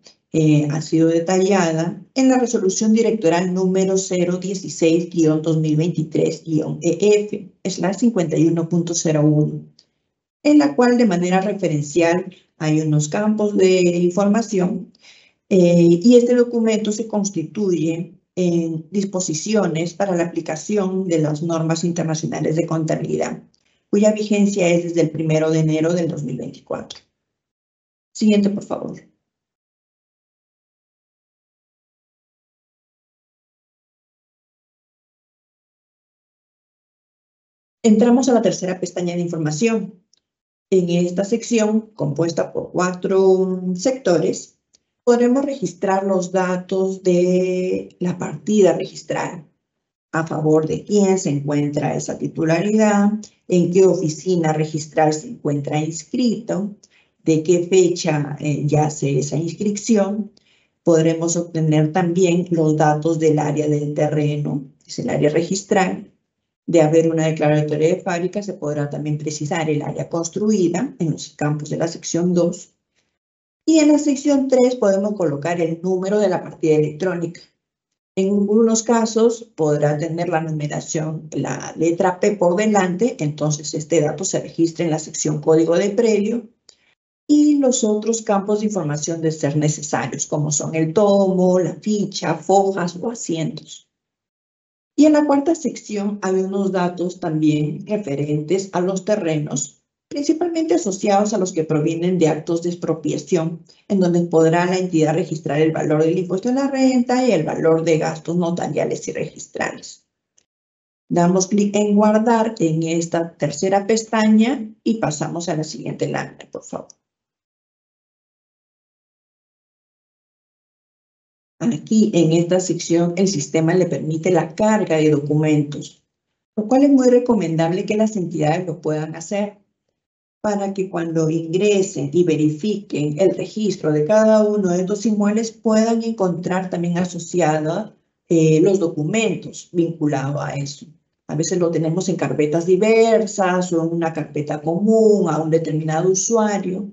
ha sido detallada en la resolución directoral número 016-2023-EF/51.01, en la cual de manera referencial hay unos campos de información y este documento se constituye en disposiciones para la aplicación de las normas internacionales de contabilidad, cuya vigencia es desde el 1 de enero del 2024. Siguiente, por favor. Entramos a la tercera pestaña de información. En esta sección, compuesta por 4 sectores, podremos registrar los datos de la partida registrada, a favor de quién se encuentra esa titularidad, en qué oficina registral se encuentra inscrito, de qué fecha yace esa inscripción. Podremos obtener también los datos del área del terreno es el área registral. De haber una declaratoria de fábrica, se podrá también precisar el área construida en los campos de la sección 2. Y en la sección 3 podemos colocar el número de la partida electrónica. En algunos casos podrá tener la numeración, la letra P por delante, entonces este dato se registra en la sección código de predio. Y los otros campos de información de ser necesarios, como son el tomo, la ficha, fojas o asientos. Y en la cuarta sección hay unos datos también referentes a los terrenos, principalmente asociados a los que provienen de actos de expropiación, en donde podrá la entidad registrar el valor del impuesto a la renta y el valor de gastos notariales y registrales. Damos clic en guardar en esta tercera pestaña y pasamos a la siguiente lámina, por favor. Aquí, en esta sección, el sistema le permite la carga de documentos, lo cual es muy recomendable que las entidades lo puedan hacer para que cuando ingresen y verifiquen el registro de cada uno de estos inmuebles puedan encontrar también asociados los documentos vinculados a eso. A veces lo tenemos en carpetas diversas o en una carpeta común a un determinado usuario.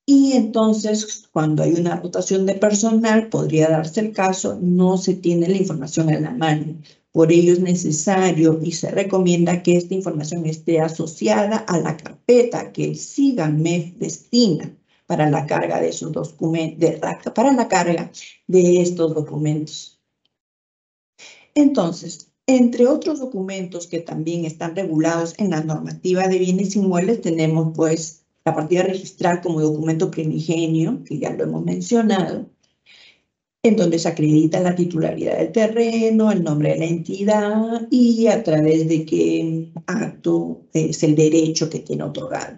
Y entonces, cuando hay una rotación de personal, podría darse el caso, no se tiene la información en la mano. Por ello es necesario y se recomienda que esta información esté asociada a la carpeta que el SIGAMEF destina para la carga de esos documentos, para la carga de estos documentos. Entonces, entre otros documentos que también están regulados en la normativa de bienes inmuebles, tenemos pues la partida registral como documento primigenio, que ya lo hemos mencionado, en donde se acredita la titularidad del terreno, el nombre de la entidad y a través de qué acto es el derecho que tiene otorgado.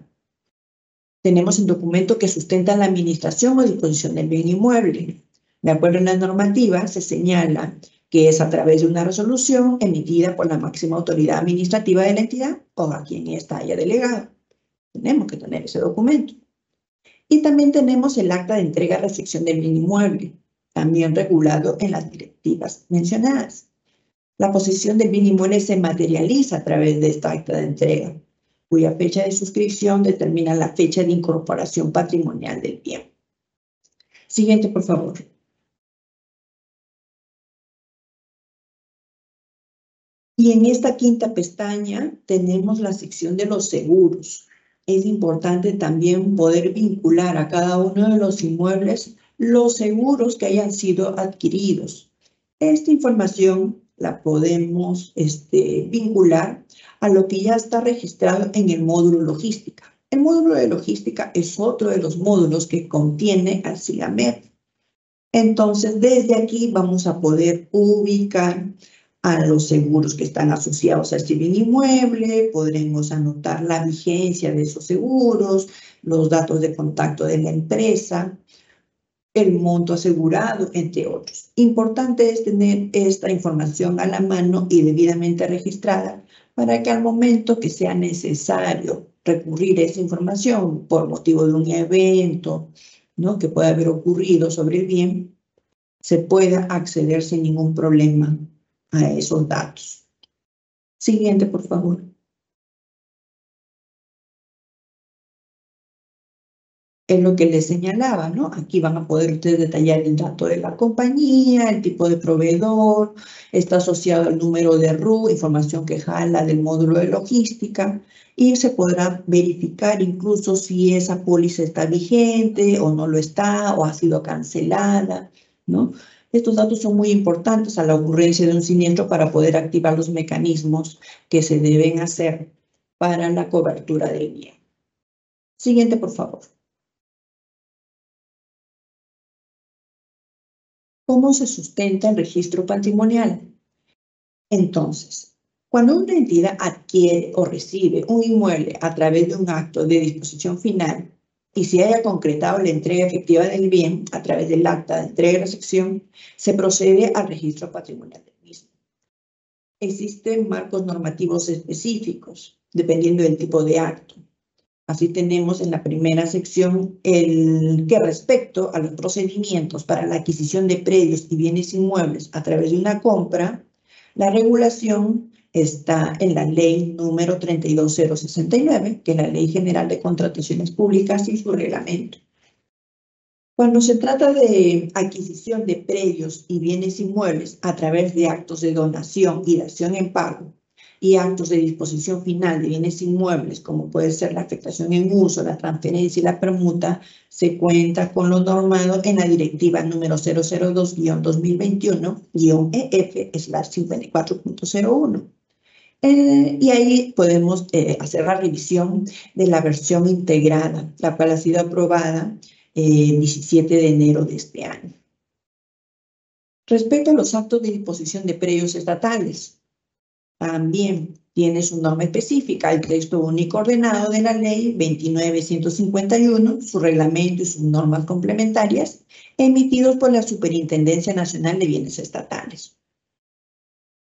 Tenemos el documento que sustenta la administración o disposición del bien inmueble. De acuerdo a la normativa, se señala que es a través de una resolución emitida por la máxima autoridad administrativa de la entidad o a quien ésta haya delegado. Tenemos que tener ese documento. Y también tenemos el acta de entrega-recepción del bien inmueble, también regulado en las directivas mencionadas. La posesión del bien inmueble se materializa a través de esta acta de entrega, cuya fecha de suscripción determina la fecha de incorporación patrimonial del bien. Siguiente, por favor. Y en esta quinta pestaña tenemos la sección de los seguros. Es importante también poder vincular a cada uno de los inmuebles los seguros que hayan sido adquiridos. Esta información la podemos vincular a lo que ya está registrado en el módulo logística. El módulo de logística es otro de los módulos que contiene al SIGAMEF. Entonces, desde aquí vamos a poder ubicar a los seguros que están asociados a este bien inmueble, podremos anotar la vigencia de esos seguros, los datos de contacto de la empresa, el monto asegurado, entre otros. Importante es tener esta información a la mano y debidamente registrada para que al momento que sea necesario recurrir a esa información por motivo de un evento, ¿no?, que pueda haber ocurrido sobre el bien, se pueda acceder sin ningún problema a esos datos. Siguiente, por favor. Es lo que les señalaba, ¿no? Aquí van a poder ustedes detallar el dato de la compañía, el tipo de proveedor, está asociado al número de RU, información que jala del módulo de logística, y se podrá verificar incluso si esa póliza está vigente o no lo está, o ha sido cancelada, ¿no? Estos datos son muy importantes a la ocurrencia de un siniestro para poder activar los mecanismos que se deben hacer para la cobertura del bien. Siguiente, por favor. ¿Cómo se sustenta el registro patrimonial? Entonces, cuando una entidad adquiere o recibe un inmueble a través de un acto de disposición final, y si haya concretado la entrega efectiva del bien a través del acta de entrega y recepción, se procede al registro patrimonial del mismo. Existen marcos normativos específicos, dependiendo del tipo de acto. Así tenemos en la primera sección el que respecto a los procedimientos para la adquisición de predios y bienes inmuebles a través de una compra, La regulación está en la ley número 32069, que es la Ley General de Contrataciones Públicas y su reglamento. Cuando se trata de adquisición de predios y bienes inmuebles a través de actos de donación y dación en pago y actos de disposición final de bienes inmuebles, como puede ser la afectación en uso, la transferencia y la permuta, se cuenta con lo normado en la directiva número 002-2021-EF/54.01. Y ahí podemos hacer la revisión de la versión integrada, la cual ha sido aprobada 17 de enero de este año. Respecto a los actos de disposición de predios estatales, también tiene su norma específica, el texto único ordenado de la ley 29.151, su reglamento y sus normas complementarias, emitidos por la Superintendencia Nacional de Bienes Estatales.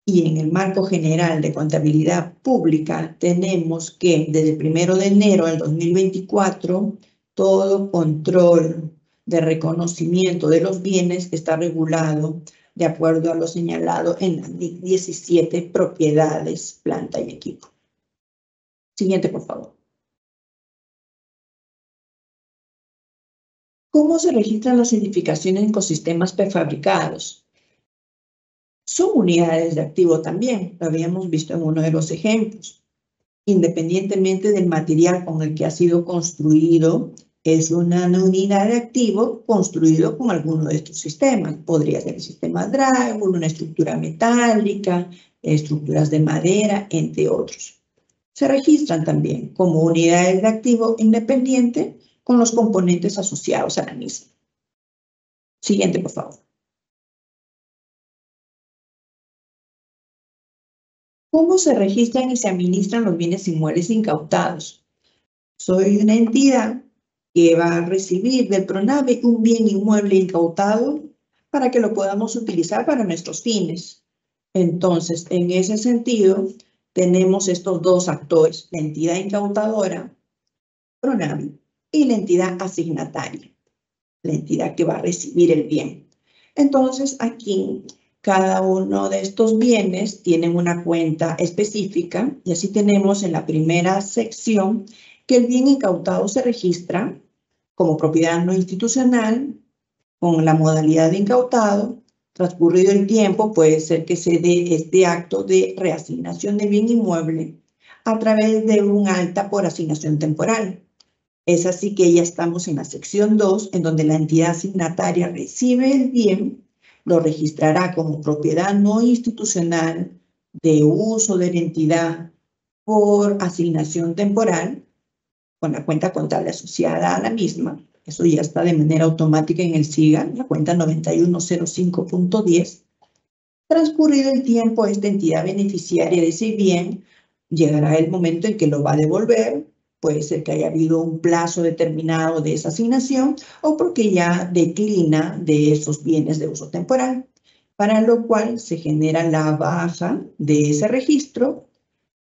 Y en el marco general de contabilidad pública tenemos que desde el 1 de enero del 2024, todo control de reconocimiento de los bienes está regulado de acuerdo a lo señalado en la NIC 17, propiedades, planta y equipo. Siguiente, por favor. ¿Cómo se registran las edificaciones en ecosistemas prefabricados? Son unidades de activo también, lo habíamos visto en uno de los ejemplos. Independientemente del material con el que ha sido construido, es una unidad de activo construido con alguno de estos sistemas. Podría ser el sistema drywall, una estructura metálica, estructuras de madera, entre otros. Se registran también como unidades de activo independiente con los componentes asociados a la misma. Siguiente, por favor. ¿Cómo se registran y se administran los bienes inmuebles incautados? Soy una entidad que va a recibir del PRONAVE un bien inmueble incautado para que lo podamos utilizar para nuestros fines. Entonces, en ese sentido, tenemos estos dos actores, la entidad incautadora, PRONAVE, y la entidad asignataria, la entidad que va a recibir el bien. Entonces, aquí cada uno de estos bienes tiene una cuenta específica y así tenemos en la primera sección que el bien incautado se registra como propiedad no institucional con la modalidad de incautado. Transcurrido el tiempo, puede ser que se dé este acto de reasignación de bien inmueble a través de un alta por asignación temporal. Es así que ya estamos en la sección 2, en donde la entidad asignataria recibe el bien, lo registrará como propiedad no institucional de uso de la entidad por asignación temporal, con la cuenta contable asociada a la misma. Eso ya está de manera automática en el SIGA, la cuenta 9105.10. Transcurrido el tiempo, esta entidad beneficiaria de ese bien llegará el momento en que lo va a devolver. Puede ser que haya habido un plazo determinado de esa asignación o porque ya declina de esos bienes de uso temporal, para lo cual se genera la baja de ese registro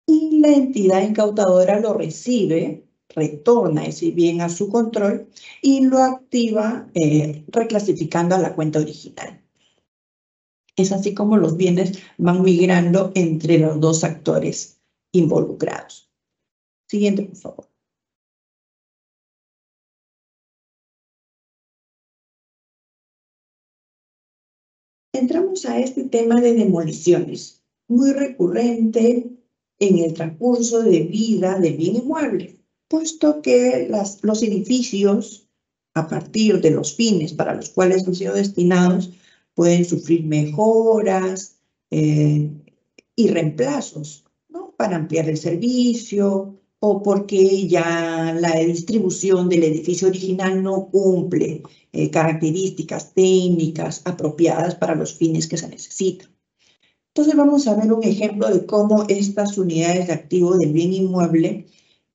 y la entidad incautadora lo recibe, retorna ese bien a su control y lo activa reclasificando a la cuenta original. Es así como los bienes van migrando entre los dos actores involucrados. Siguiente, por favor. Entramos a este tema de demoliciones, muy recurrente en el transcurso de vida del bien inmueble, puesto que los edificios, a partir de los fines para los cuales han sido destinados, pueden sufrir mejoras y reemplazos, ¿no? Para ampliar el servicio o porque ya la distribución del edificio original no cumple características técnicas apropiadas para los fines que se necesitan. Entonces vamos a ver un ejemplo de cómo estas unidades de activo del bien inmueble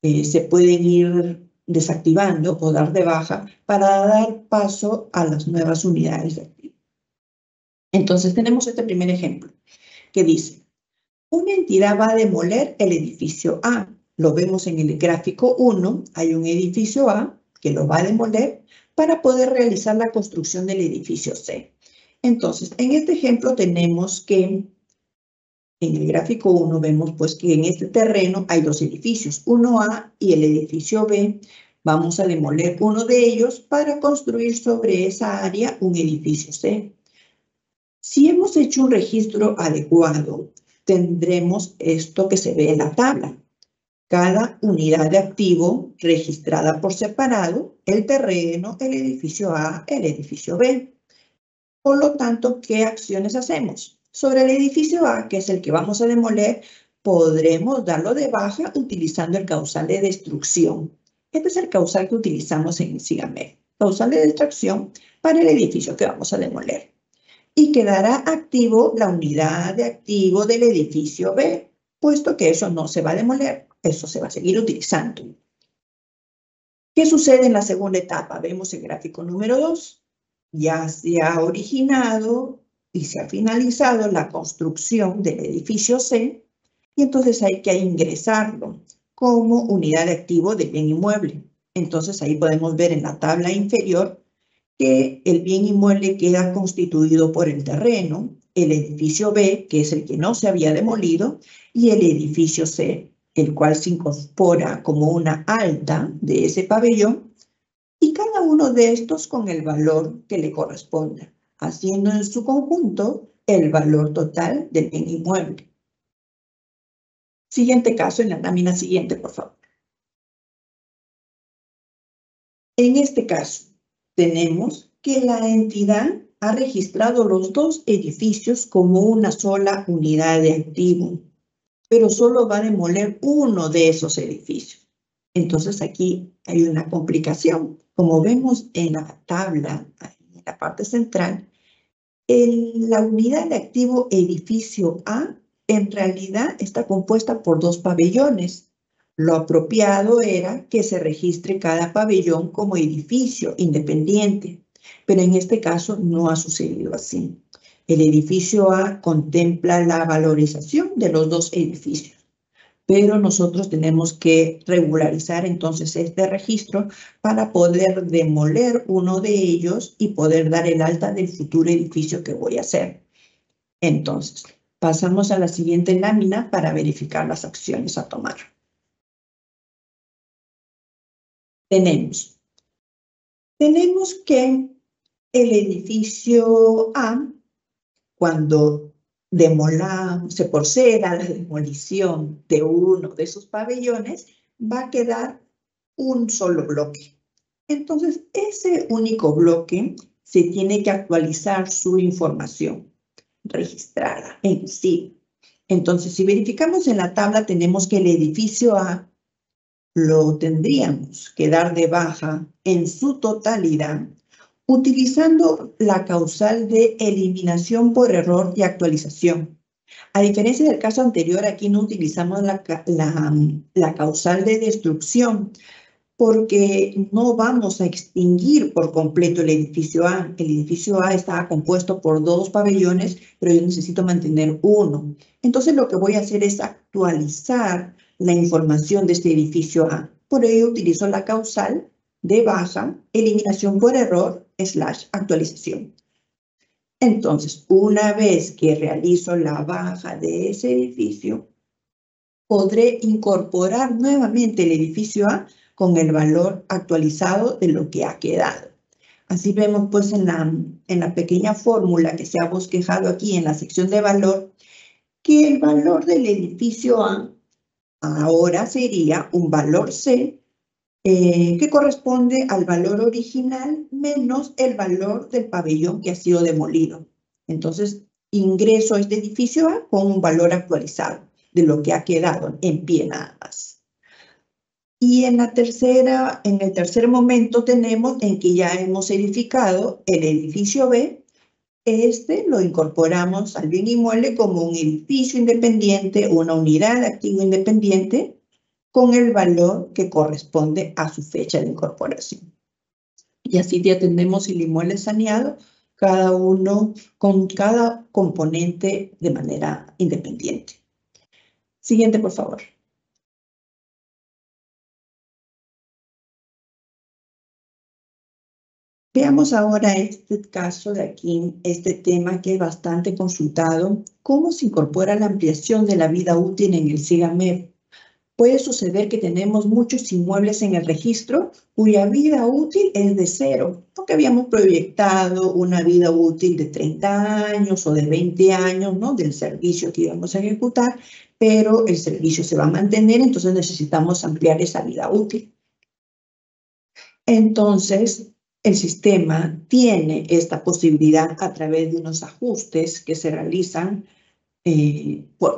se pueden ir desactivando o dar de baja para dar paso a las nuevas unidades de activo. Entonces tenemos este primer ejemplo que dice, una entidad va a demoler el edificio A. Lo vemos en el gráfico 1, hay un edificio A que lo va a demoler para poder realizar la construcción del edificio C. Entonces, en este ejemplo tenemos que En el gráfico 1 vemos pues que en este terreno hay dos edificios, 1A y el edificio B. Vamos a demoler uno de ellos para construir sobre esa área un edificio C. Si hemos hecho un registro adecuado, tendremos esto que se ve en la tabla. Cada unidad de activo registrada por separado, el terreno, el edificio A, el edificio B. Por lo tanto, ¿qué acciones hacemos? Sobre el edificio A, que es el que vamos a demoler, podremos darlo de baja utilizando el causal de destrucción. Este es el causal que utilizamos en SIGAMEF. Causal de destrucción para el edificio que vamos a demoler. Y quedará activo la unidad de activo del edificio B, puesto que eso no se va a demoler, eso se va a seguir utilizando. ¿Qué sucede en la segunda etapa? Vemos el gráfico número 2. Ya se ha originado y se ha finalizado la construcción del edificio C, y entonces hay que ingresarlo como unidad de activo del bien inmueble. Entonces ahí podemos ver en la tabla inferior que el bien inmueble queda constituido por el terreno, el edificio B, que es el que no se había demolido, y el edificio C, el cual se incorpora como una alta de ese pabellón, y cada uno de estos con el valor que le corresponda, haciendo en su conjunto el valor total del bien inmueble. Siguiente caso, en la lámina siguiente, por favor. En este caso, tenemos que la entidad ha registrado los dos edificios como una sola unidad de activo, pero solo va a demoler uno de esos edificios. Entonces aquí hay una complicación. Como vemos en la tabla, en la parte central, la unidad de activo edificio A en realidad está compuesta por dos pabellones. Lo apropiado era que se registre cada pabellón como edificio independiente, pero en este caso no ha sucedido así. El edificio A contempla la valorización de los dos edificios, pero nosotros tenemos que regularizar entonces este registro para poder demoler uno de ellos y poder dar el alta del futuro edificio que voy a hacer. Entonces, pasamos a la siguiente lámina para verificar las acciones a tomar. Tenemos que el edificio A, cuando se proceda a la demolición de uno de sus pabellones, va a quedar un solo bloque. Entonces, ese único bloque se tiene que actualizar su información registrada en sí. Entonces, si verificamos en la tabla, tenemos que el edificio A lo tendríamos que dar de baja en su totalidad utilizando la causal de eliminación por error y actualización. A diferencia del caso anterior, aquí no utilizamos la causal de destrucción porque no vamos a extinguir por completo el edificio A. El edificio A está compuesto por dos pabellones, pero yo necesito mantener uno. Entonces lo que voy a hacer es actualizar la información de este edificio A. Por ello utilizo la causal de baja, eliminación por error, / actualización. Entonces, una vez que realizo la baja de ese edificio, podré incorporar nuevamente el edificio A con el valor actualizado de lo que ha quedado. Así vemos pues en la pequeña fórmula que se ha bosquejado aquí en la sección de valor, que el valor del edificio A ahora sería un valor C que corresponde al valor original menos el valor del pabellón que ha sido demolido. Entonces, ingreso a este edificio A con un valor actualizado de lo que ha quedado en pie nada más. Y en el tercer momento tenemos en que ya hemos edificado el edificio B. Este lo incorporamos al bien inmueble como un edificio independiente, una unidad de activo independiente, con el valor que corresponde a su fecha de incorporación. Y así ya tenemos el inmueble saneado, cada uno con cada componente de manera independiente. Siguiente, por favor. Veamos ahora este caso de aquí, este tema que es bastante consultado. ¿Cómo se incorpora la ampliación de la vida útil en el SIGAMEP? Puede suceder que tenemos muchos inmuebles en el registro cuya vida útil es de 0, porque habíamos proyectado una vida útil de 30 años o de 20 años, ¿no?, del servicio que íbamos a ejecutar, pero el servicio se va a mantener, entonces necesitamos ampliar esa vida útil. Entonces, el sistema tiene esta posibilidad a través de unos ajustes que se realizan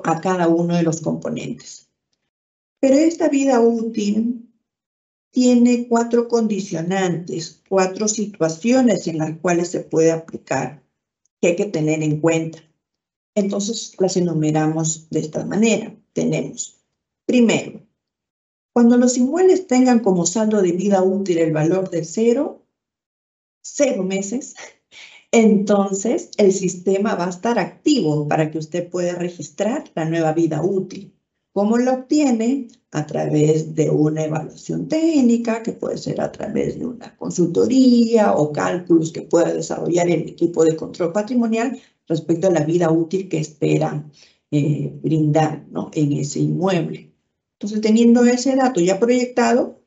a cada uno de los componentes. Pero esta vida útil tiene 4 condicionantes, 4 situaciones en las cuales se puede aplicar, que hay que tener en cuenta. Entonces, las enumeramos de esta manera. Tenemos, primero, cuando los inmuebles tengan como saldo de vida útil el valor de 0 meses, entonces el sistema va a estar activo para que usted pueda registrar la nueva vida útil. ¿Cómo lo obtiene? A través de una evaluación técnica, que puede ser a través de una consultoría o cálculos que pueda desarrollar el equipo de control patrimonial respecto a la vida útil que espera brindar, ¿no?, en ese inmueble. Entonces, teniendo ese dato ya proyectado,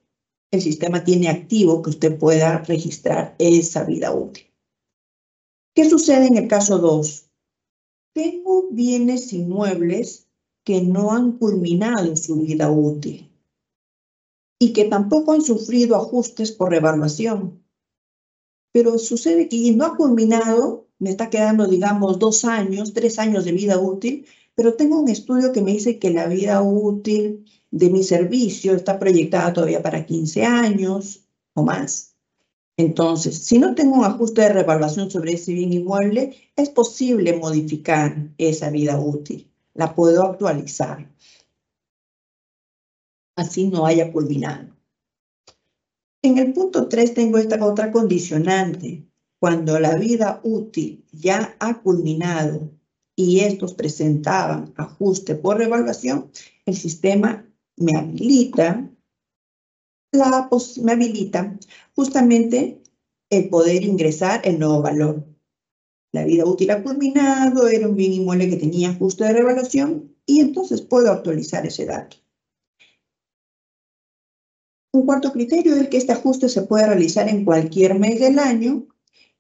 el sistema tiene activo que usted pueda registrar esa vida útil. ¿Qué sucede en el caso 2? Tengo bienes inmuebles que no han culminado su vida útil y que tampoco han sufrido ajustes por revaluación. Pero sucede que no ha culminado, me está quedando, digamos, 2 años, 3 años de vida útil, pero tengo un estudio que me dice que la vida útil de mi servicio está proyectada todavía para 15 años o más. Entonces, si no tengo un ajuste de revaluación sobre ese bien inmueble, es posible modificar esa vida útil. La puedo actualizar. Así no haya culminado. En el punto 3 tengo esta otra condicionante. Cuando la vida útil ya ha culminado y estos presentaban ajuste por revaluación, el sistema me habilita justamente el poder ingresar el nuevo valor. La vida útil ha culminado, era un bien inmueble que tenía ajuste de revaluación y entonces puedo actualizar ese dato. Un cuarto criterio es que este ajuste se puede realizar en cualquier mes del año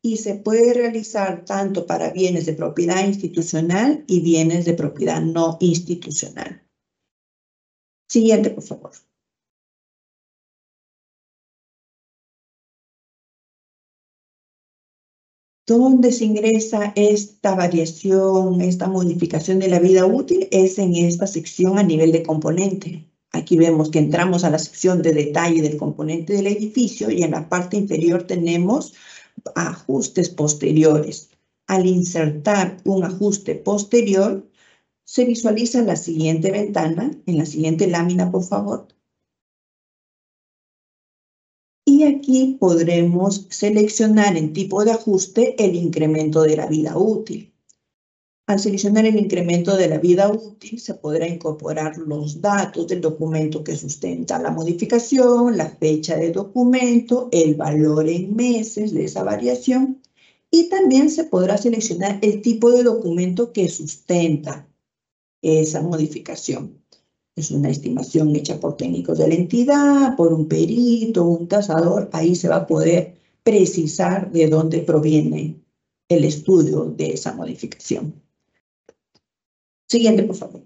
y se puede realizar tanto para bienes de propiedad institucional y bienes de propiedad no institucional. Siguiente, por favor. ¿Dónde se ingresa esta variación, esta modificación de la vida útil? Es en esta sección a nivel de componente. Aquí vemos que entramos a la sección de detalle del componente del edificio y en la parte inferior tenemos ajustes posteriores. Al insertar un ajuste posterior, se visualiza la siguiente ventana, en la siguiente lámina, por favor. Y aquí podremos seleccionar en tipo de ajuste el incremento de la vida útil. Al seleccionar el incremento de la vida útil, se podrá incorporar los datos del documento que sustenta la modificación, la fecha del documento, el valor en meses de esa variación, y también se podrá seleccionar el tipo de documento que sustenta esa modificación. Es una estimación hecha por técnicos de la entidad, por un perito, un tasador. Ahí se va a poder precisar de dónde proviene el estudio de esa modificación. Siguiente, por favor.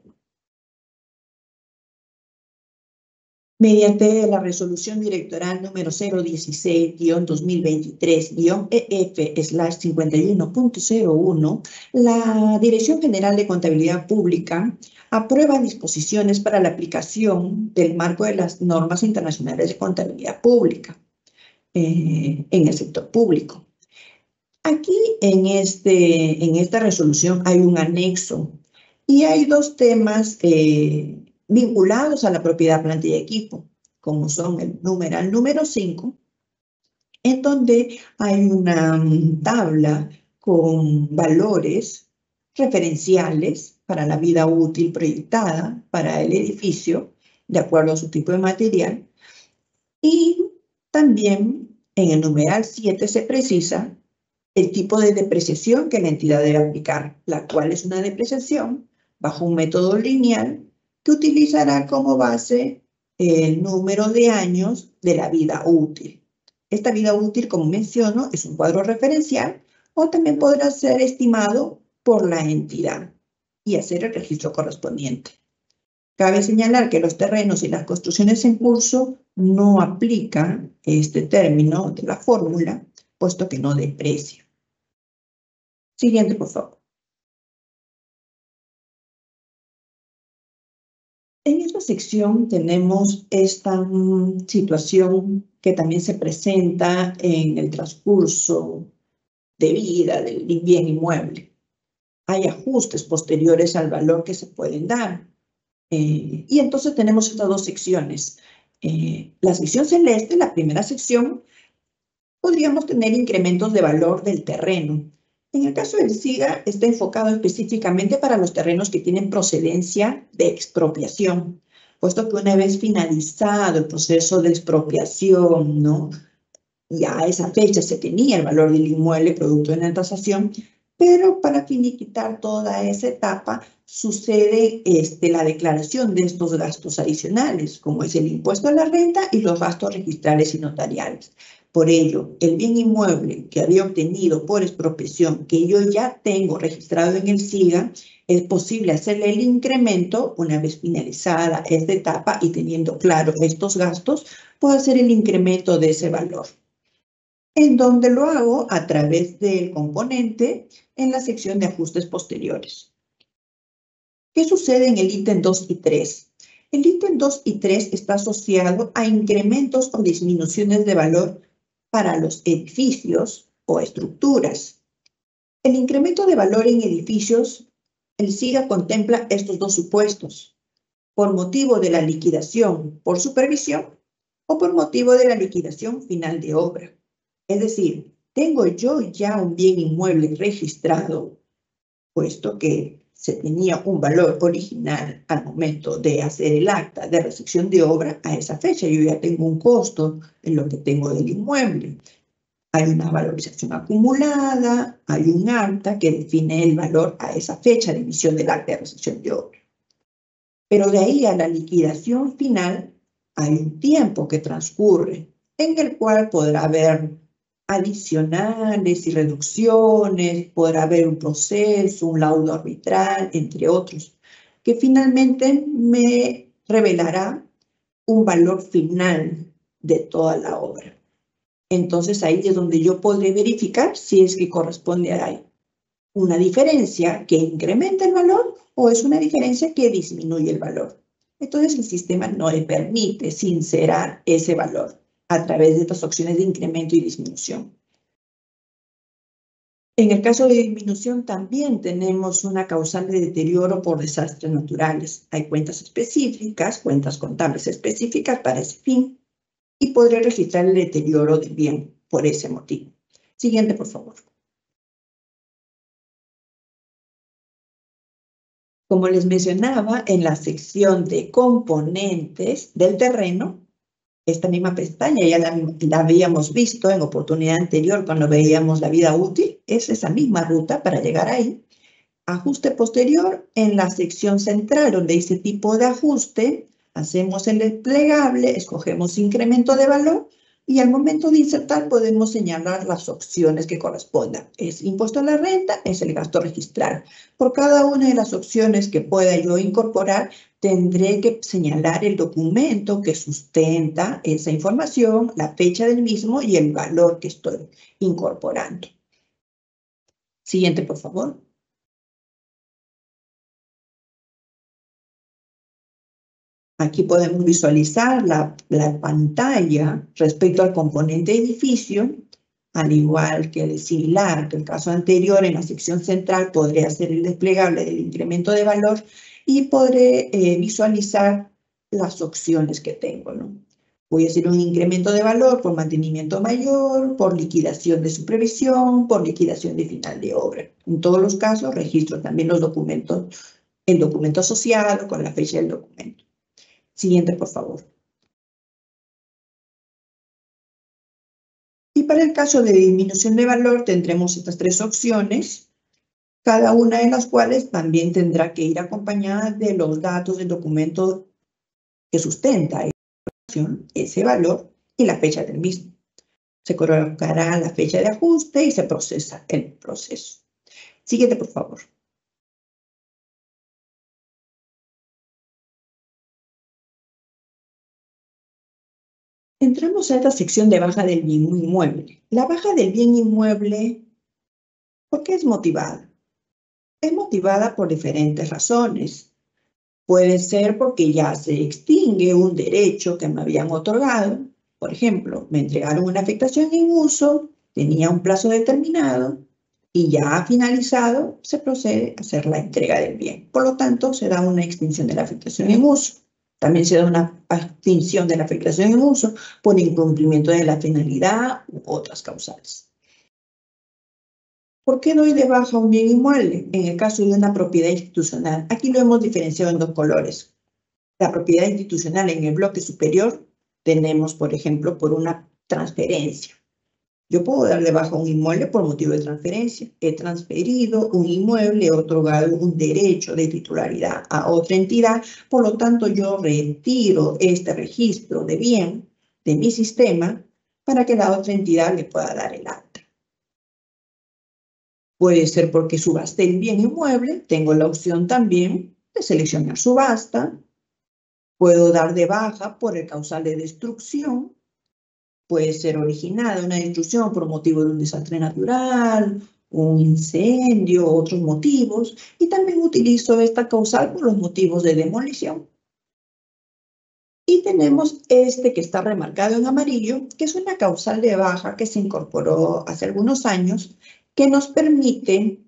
Mediante la resolución directoral número 016-2023-EF/51.01, la Dirección General de Contabilidad Pública aprueba disposiciones para la aplicación del marco de las normas internacionales de contabilidad pública en el sector público. Aquí en esta resolución hay un anexo y hay 2 temas vinculados a la propiedad, planta y equipo, como son el numeral número 5, en donde hay una tabla con valores referenciales para la vida útil proyectada para el edificio, de acuerdo a su tipo de material, y también En el numeral 7 se precisa el tipo de depreciación que la entidad debe aplicar, la cual es una depreciación bajo un método lineal que utilizará como base el número de años de la vida útil. Esta vida útil, como menciono, es un cuadro referencial o también podrá ser estimado por la entidad y hacer el registro correspondiente. Cabe señalar que los terrenos y las construcciones en curso no aplican este término de la fórmula, puesto que no deprecia. Siguiente, por favor. En esta sección tenemos esta situación que también se presenta en el transcurso de vida del bien inmueble. Hay ajustes posteriores al valor que se pueden dar. Y entonces tenemos estas dos secciones. La sección celeste, la primera sección, podríamos tener incrementos de valor del terreno. En el caso del SIGA, está enfocado específicamente para los terrenos que tienen procedencia de expropiación, puesto que una vez finalizado el proceso de expropiación, ¿no? Ya a esa fecha se tenía el valor del inmueble producto de la tasación, pero para finiquitar toda esa etapa sucede la declaración de estos gastos adicionales, como es el impuesto a la renta y los gastos registrales y notariales. Por ello, el bien inmueble que había obtenido por expropiación, que yo ya tengo registrado en el SIGA, es posible hacerle el incremento una vez finalizada esta etapa y teniendo claro estos gastos, puedo hacer el incremento de ese valor. En donde lo hago a través del componente en la sección de ajustes posteriores. ¿Qué sucede en el ítem 2 y 3? El ítem 2 y 3 está asociado a incrementos o disminuciones de valor para los edificios o estructuras. El incremento de valor en edificios, el SIGA contempla estos dos supuestos, por motivo de la liquidación por supervisión o por motivo de la liquidación final de obra. Es decir, tengo yo ya un bien inmueble registrado, puesto que se tenía un valor original al momento de hacer el acta de recepción de obra a esa fecha. Yo ya tengo un costo en lo que tengo del inmueble. Hay una valorización acumulada, hay un acta que define el valor a esa fecha de emisión del acta de recepción de obra. Pero de ahí a la liquidación final hay un tiempo que transcurre en el cual podrá haber adicionales y reducciones, podrá haber un proceso, un laudo arbitral, entre otros, que finalmente me revelará un valor final de toda la obra. Entonces ahí es donde yo podré verificar si es que corresponde a una diferencia que incrementa el valor o es una diferencia que disminuye el valor. Entonces el sistema no le permite sincerar ese valor a través de estas opciones de incremento y disminución. En el caso de disminución también tenemos una causal de deterioro por desastres naturales. Hay cuentas específicas, cuentas contables específicas para ese fin y podré registrar el deterioro del bien por ese motivo. Siguiente, por favor. Como les mencionaba, en la sección de componentes del terreno, esta misma pestaña ya la habíamos visto en oportunidad anterior cuando veíamos la vida útil, es esa misma ruta para llegar ahí. Ajuste posterior en la sección central donde dice tipo de ajuste, hacemos el desplegable, escogemos incremento de valor y al momento de insertar podemos señalar las opciones que correspondan. Es impuesto a la renta, es el gasto registral. Por cada una de las opciones que pueda yo incorporar, tendré que señalar el documento que sustenta esa información, la fecha del mismo y el valor que estoy incorporando. Siguiente, por favor. Aquí podemos visualizar la pantalla respecto al componente edificio, al igual que el similar que el caso anterior, en la sección central podré hacer el desplegable del incremento de valor y podré visualizar las opciones que tengo, ¿no? Voy a hacer un incremento de valor por mantenimiento mayor, por liquidación de supervisión, por liquidación de final de obra. En todos los casos registro también los documentos, el documento asociado con la fecha del documento. Siguiente, por favor. para el caso de disminución de valor tendremos estas tres opciones, cada una de las cuales también tendrá que ir acompañada de los datos del documento que sustenta ese valor y la fecha del mismo. Se colocará la fecha de ajuste y se procesa el proceso. Siguiente, por favor. Entramos a esta sección de baja del bien inmueble. La baja del bien inmueble, ¿por qué es motivada? Es motivada por diferentes razones. Puede ser porque ya se extingue un derecho que me habían otorgado. Por ejemplo, me entregaron una afectación en uso, tenía un plazo determinado y ya ha finalizado, se procede a hacer la entrega del bien. Por lo tanto, se da una extinción de la afectación en uso. También se da una extinción de la afectación en uso por incumplimiento de la finalidad u otras causales. ¿Por qué doy de baja un bien inmueble? En el caso de una propiedad institucional, aquí lo hemos diferenciado en dos colores. La propiedad institucional en el bloque superior tenemos, por ejemplo, por una transferencia. Yo puedo dar de baja un inmueble por motivo de transferencia. He transferido un inmueble, he otorgado un derecho de titularidad a otra entidad, por lo tanto yo retiro este registro de bien de mi sistema para que la otra entidad le pueda dar el alta. Puede ser porque subasté el bien inmueble, tengo la opción también de seleccionar subasta. Puedo dar de baja por el causal de destrucción. Puede ser originada una destrucción por motivo de un desastre natural, un incendio, otros motivos. Y también utilizo esta causal por los motivos de demolición. Y tenemos este que está remarcado en amarillo, que es una causal de baja que se incorporó hace algunos años, que nos permite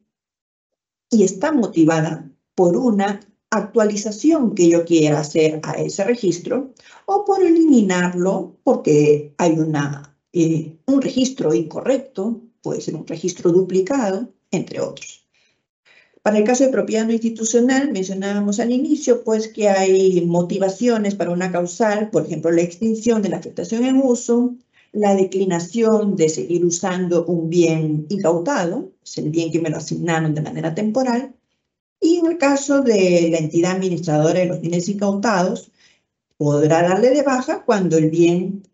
y está motivada por una actualización que yo quiera hacer a ese registro o por eliminarlo porque hay un registro incorrecto, puede ser un registro duplicado, entre otros. Para el caso de propiedad no institucional, mencionábamos al inicio, pues que hay motivaciones para una causal, por ejemplo, la extinción de la afectación en uso, la declinación de seguir usando un bien incautado, es el bien que me lo asignaron de manera temporal, y en el caso de la entidad administradora de los bienes incautados, podrá darle de baja cuando el bien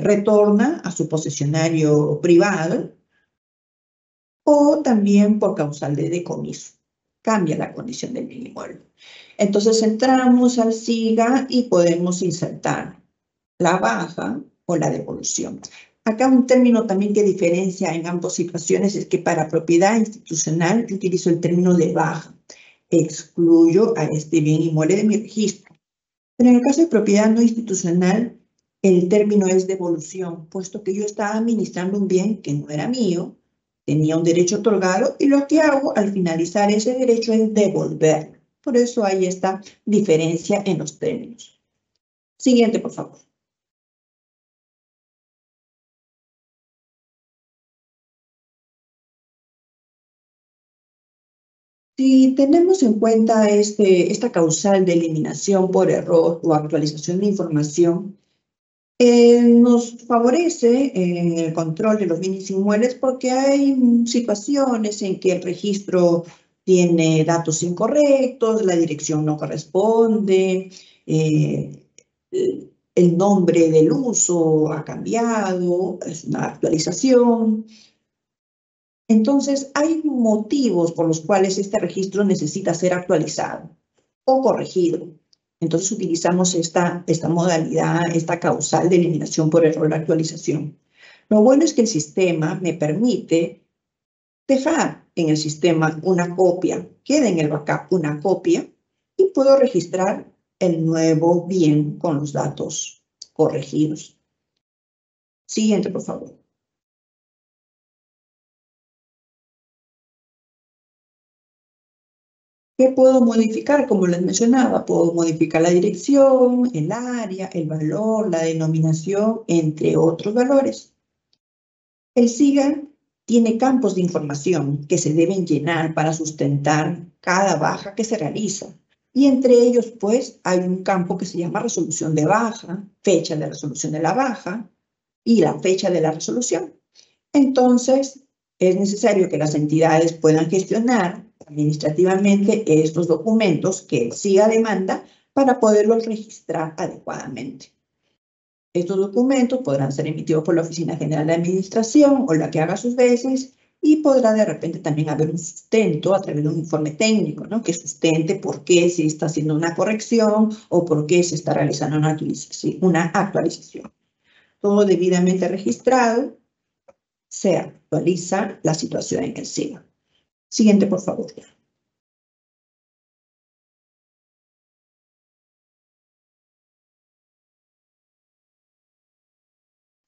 retorna a su posesionario privado o también por causal de decomiso. Cambia la condición del bien inmueble. Entonces entramos al SIGA y podemos insertar la baja o la devolución. Acá un término también que diferencia en ambas situaciones es que para propiedad institucional yo utilizo el término de baja. Excluyo a este bien inmueble de mi registro. Pero en el caso de propiedad no institucional, el término es devolución, puesto que yo estaba administrando un bien que no era mío, tenía un derecho otorgado y lo que hago al finalizar ese derecho es devolverlo. Por eso hay esta diferencia en los términos. Siguiente, por favor. Si tenemos en cuenta esta causal de eliminación por error o actualización de información, nos favorece el control de los bienes inmuebles porque hay situaciones en que el registro tiene datos incorrectos, la dirección no corresponde, el nombre del uso ha cambiado, es una actualización. Entonces, hay motivos por los cuales este registro necesita ser actualizado o corregido. Entonces, utilizamos esta modalidad, esta causal de eliminación por error de actualización. Lo bueno es que el sistema me permite dejar en el sistema una copia, queda en el backup una copia y puedo registrar el nuevo bien con los datos corregidos. Siguiente, por favor. ¿Qué puedo modificar? Como les mencionaba, puedo modificar la dirección, el área, el valor, la denominación, entre otros valores. El SIGA tiene campos de información que se deben llenar para sustentar cada baja que se realiza. Y entre ellos, pues, hay un campo que se llama resolución de baja, fecha de resolución de la baja y la fecha de la resolución. Entonces, es necesario que las entidades puedan gestionar administrativamente estos documentos que el SIGA demanda para poderlos registrar adecuadamente. Estos documentos podrán ser emitidos por la Oficina General de Administración o la que haga sus veces, y podrá de repente también haber un sustento a través de un informe técnico, ¿no?, que sustente por qué se está haciendo una corrección o por qué se está realizando una actualización. Todo debidamente registrado, se actualiza la situación en el SIGA. Siguiente, por favor.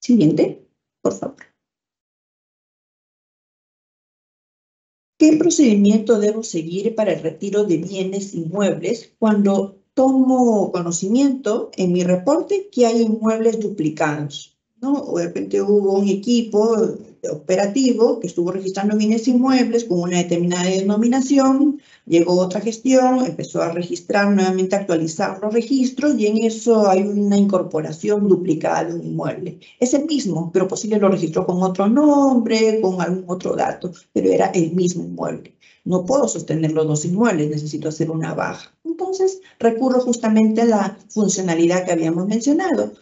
Siguiente, por favor. ¿Qué procedimiento debo seguir para el retiro de bienes inmuebles cuando tomo conocimiento en mi reporte que hay inmuebles duplicados, ¿no? O de repente hubo un equipo operativo que estuvo registrando bienes inmuebles con una determinada denominación, llegó otra gestión, empezó a registrar nuevamente, a actualizar los registros, y en eso hay una incorporación duplicada de un inmueble. Es el mismo, pero posible lo registró con otro nombre, con algún otro dato, pero era el mismo inmueble. No puedo sostener los dos inmuebles, necesito hacer una baja. Entonces, recurro justamente a la funcionalidad que habíamos mencionado.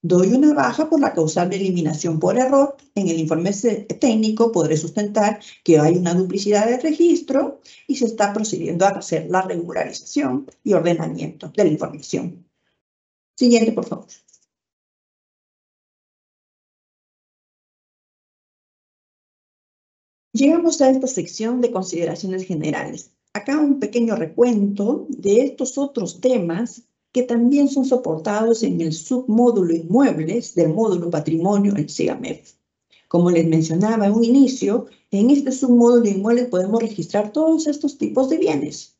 Doy una baja por la causal de eliminación por error. En el informe técnico podré sustentar que hay una duplicidad de registro y se está procediendo a hacer la regularización y ordenamiento de la información. Siguiente, por favor. Llegamos a esta sección de consideraciones generales. Acá un pequeño recuento de estos otros temas que también son soportados en el submódulo inmuebles del módulo patrimonio en SIGAMEF. Como les mencionaba en un inicio, en este submódulo inmuebles podemos registrar todos estos tipos de bienes: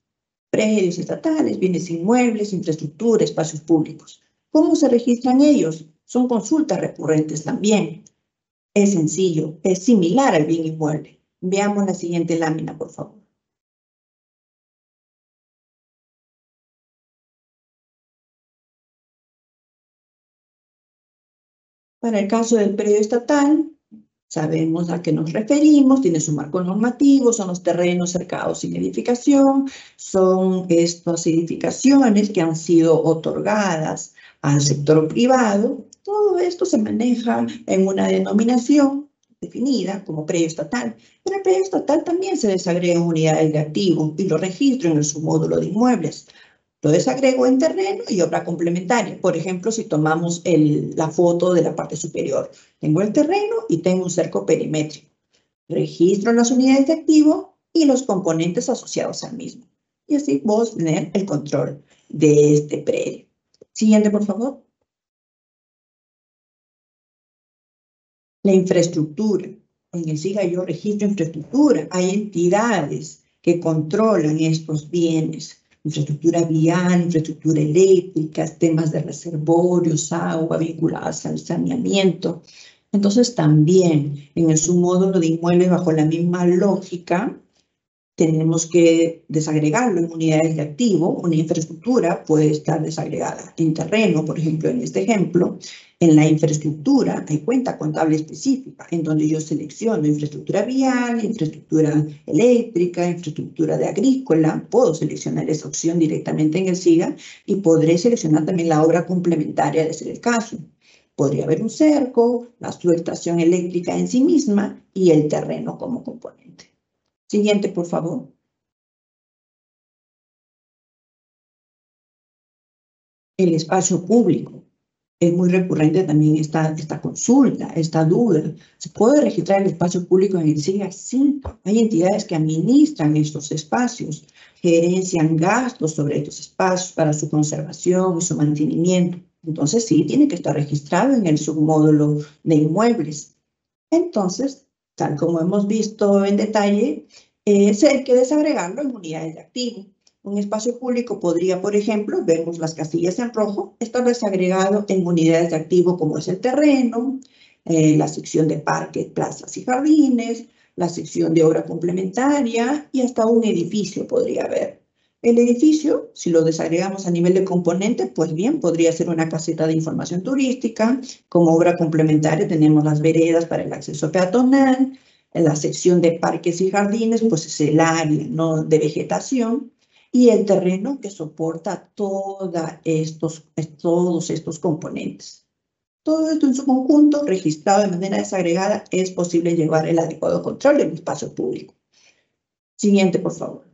predios estatales, bienes inmuebles, infraestructura, espacios públicos. ¿Cómo se registran ellos? Son consultas recurrentes también. Es sencillo, es similar al bien inmueble. Veamos la siguiente lámina, por favor. Para el caso del predio estatal, sabemos a qué nos referimos, tiene su marco normativo, son los terrenos cercados sin edificación, son estas edificaciones que han sido otorgadas al sector privado. Todo esto se maneja en una denominación definida como predio estatal, pero el predio estatal también se desagrega en unidades de activo y lo registro en el submódulo de inmuebles. Lo desagrego en terreno y obra complementaria. Por ejemplo, si tomamos la foto de la parte superior, tengo el terreno y tengo un cerco perimétrico. Registro las unidades de activo y los componentes asociados al mismo. Y así puedo tener el control de este predio. Siguiente, por favor. La infraestructura. En el SIGA yo registro infraestructura. Hay entidades que controlan estos bienes: infraestructura vial, infraestructura eléctrica, temas de reservorios, agua vinculadas al saneamiento. Entonces, también en el submódulo de inmuebles, bajo la misma lógica, tenemos que desagregarlo en unidades de activo. Una infraestructura puede estar desagregada en terreno, por ejemplo, en este ejemplo. En la infraestructura hay cuenta contable específica, en donde yo selecciono infraestructura vial, infraestructura eléctrica, infraestructura de agrícola. Puedo seleccionar esa opción directamente en el SIGA y podré seleccionar también la obra complementaria de ser el caso. Podría haber un cerco, la subestación eléctrica en sí misma y el terreno como componente. Siguiente, por favor. El espacio público. Es muy recurrente también esta consulta, esta duda. ¿Se puede registrar el espacio público en el SIGA? Sí. Hay entidades que administran estos espacios, gerencian gastos sobre estos espacios para su conservación y su mantenimiento. Entonces, sí, tiene que estar registrado en el submódulo de inmuebles. Entonces, tal como hemos visto en detalle, hay que desagregarlo en unidades de activo. Un espacio público podría, por ejemplo, vemos las casillas en rojo, estar desagregado en unidades de activo como es el terreno, la sección de parques, plazas y jardines, la sección de obra complementaria y hasta un edificio podría haber. El edificio, si lo desagregamos a nivel de componente, pues bien, podría ser una caseta de información turística. Como obra complementaria tenemos las veredas para el acceso peatonal. En la sección de parques y jardines, pues es el área, ¿no?, de vegetación. Y el terreno que soporta todos estos componentes. Todo esto en su conjunto, registrado de manera desagregada, es posible llevar el adecuado control del espacio público. Siguiente, por favor.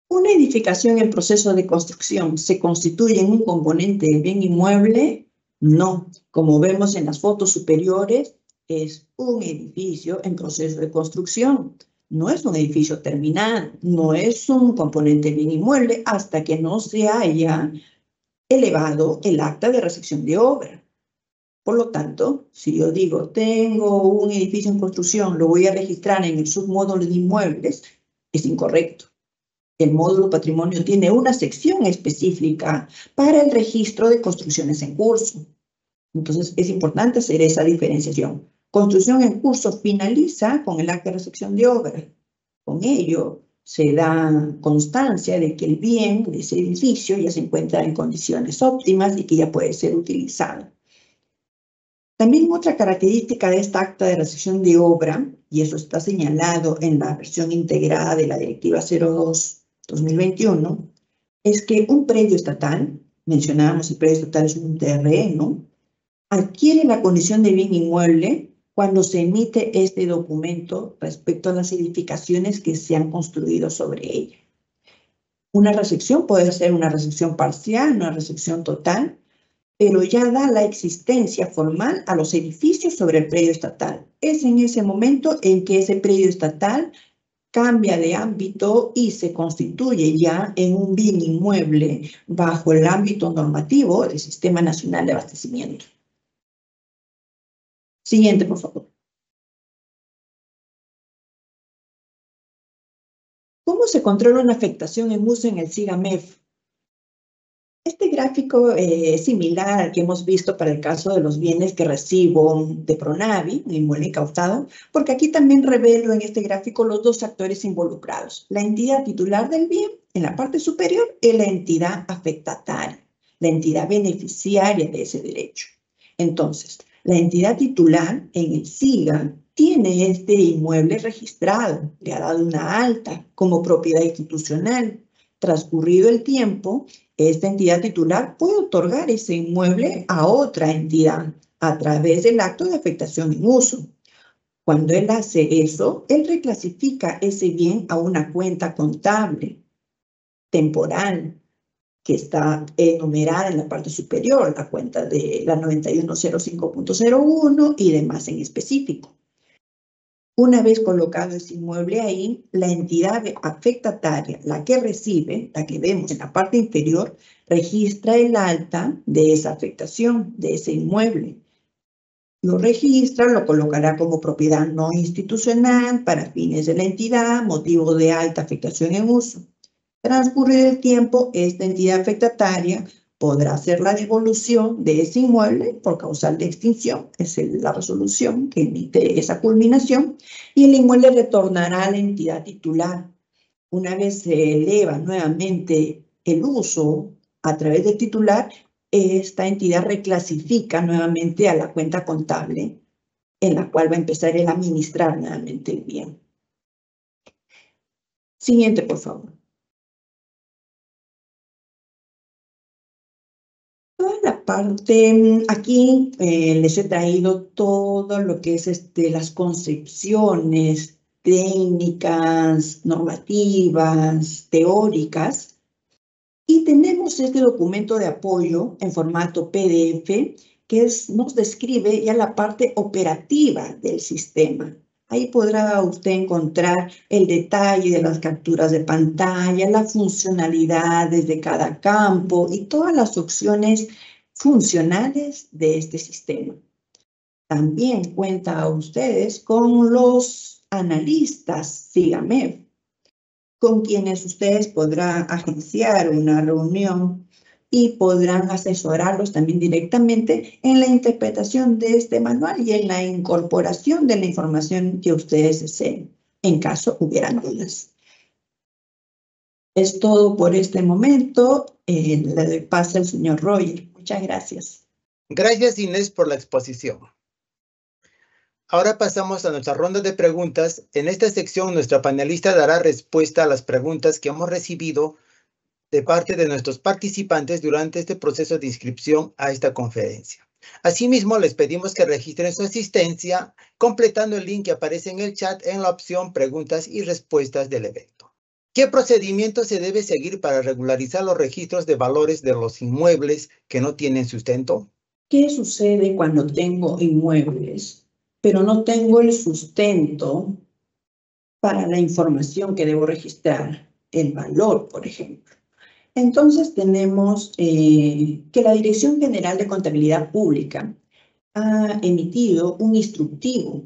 Una edificación en proceso de construcción se constituye en un componente del bien inmueble. No, como vemos en las fotos superiores, es un edificio en proceso de construcción. No es un edificio terminado, no es un componente del bien inmueble hasta que no se haya elevado el acta de recepción de obra. Por lo tanto, si yo digo, tengo un edificio en construcción, lo voy a registrar en el submódulo de inmuebles, es incorrecto. El módulo patrimonio tiene una sección específica para el registro de construcciones en curso. Entonces, es importante hacer esa diferenciación. Construcción en curso finaliza con el acta de recepción de obra. Con ello, se da constancia de que el bien de ese edificio ya se encuentra en condiciones óptimas y que ya puede ser utilizado. También otra característica de esta acta de recepción de obra, y eso está señalado en la versión integrada de la Directiva 02/2021, es que un predio estatal, mencionábamos el predio estatal es un terreno, adquiere la condición de bien inmueble cuando se emite este documento respecto a las edificaciones que se han construido sobre ella. Una recepción puede ser una recepción parcial, una recepción total, pero ya da la existencia formal a los edificios sobre el predio estatal. Es en ese momento en que ese predio estatal cambia de ámbito y se constituye ya en un bien inmueble bajo el ámbito normativo del Sistema Nacional de Abastecimiento. Siguiente, por favor. ¿Cómo se controla una afectación en uso en el SIGA-MEF? Este gráfico es similar al que hemos visto para el caso de los bienes que recibo de Pronavi, un inmueble incautado, porque aquí también revelo en este gráfico los dos actores involucrados, la entidad titular del bien en la parte superior y la entidad afectataria, la entidad beneficiaria de ese derecho. Entonces, la entidad titular en el SIGA tiene este inmueble registrado, le ha dado una alta como propiedad institucional. Transcurrido el tiempo, esta entidad titular puede otorgar ese inmueble a otra entidad a través del acto de afectación en uso. Cuando él hace eso, él reclasifica ese bien a una cuenta contable temporal que está enumerada en la parte superior, la cuenta de la 9105.01 y demás en específico. Una vez colocado ese inmueble ahí, la entidad afectataria, la que recibe, la que vemos en la parte inferior, registra el alta de esa afectación, de ese inmueble. Lo registra, lo colocará como propiedad no institucional para fines de la entidad, motivo de alta afectación en uso. Transcurrido el tiempo, esta entidad afectataria podrá hacer la devolución de ese inmueble por causal de extinción, es la resolución que emite esa culminación, y el inmueble retornará a la entidad titular. Una vez se eleva nuevamente el uso a través del titular, esta entidad reclasifica nuevamente a la cuenta contable, en la cual va a empezar a administrar nuevamente el bien. Siguiente, por favor. Toda la parte, aquí les he traído todo lo que es las concepciones técnicas, normativas, teóricas, y tenemos este documento de apoyo en formato PDF que nos describe ya la parte operativa del sistema. Ahí podrá usted encontrar el detalle de las capturas de pantalla, las funcionalidades de cada campo y todas las opciones funcionales de este sistema. También cuenta a ustedes con los analistas SIGA-MEF, con quienes ustedes podrán agenciar una reunión y podrán asesorarlos también directamente en la interpretación de este manual y en la incorporación de la información que ustedes deseen, en caso hubieran dudas. Es todo por este momento. Le doy paso al señor Roger. Muchas gracias. Gracias, Inés, por la exposición. Ahora pasamos a nuestra ronda de preguntas. En esta sección, nuestra panelista dará respuesta a las preguntas que hemos recibido de parte de nuestros participantes durante este proceso de inscripción a esta conferencia. Asimismo, les pedimos que registren su asistencia completando el link que aparece en el chat en la opción Preguntas y Respuestas del evento. ¿Qué procedimiento se debe seguir para regularizar los registros de valores de los inmuebles que no tienen sustento? ¿Qué sucede cuando tengo inmuebles, pero no tengo el sustento para la información que debo registrar? El valor, por ejemplo. Entonces tenemos que la Dirección General de Contabilidad Pública ha emitido un instructivo,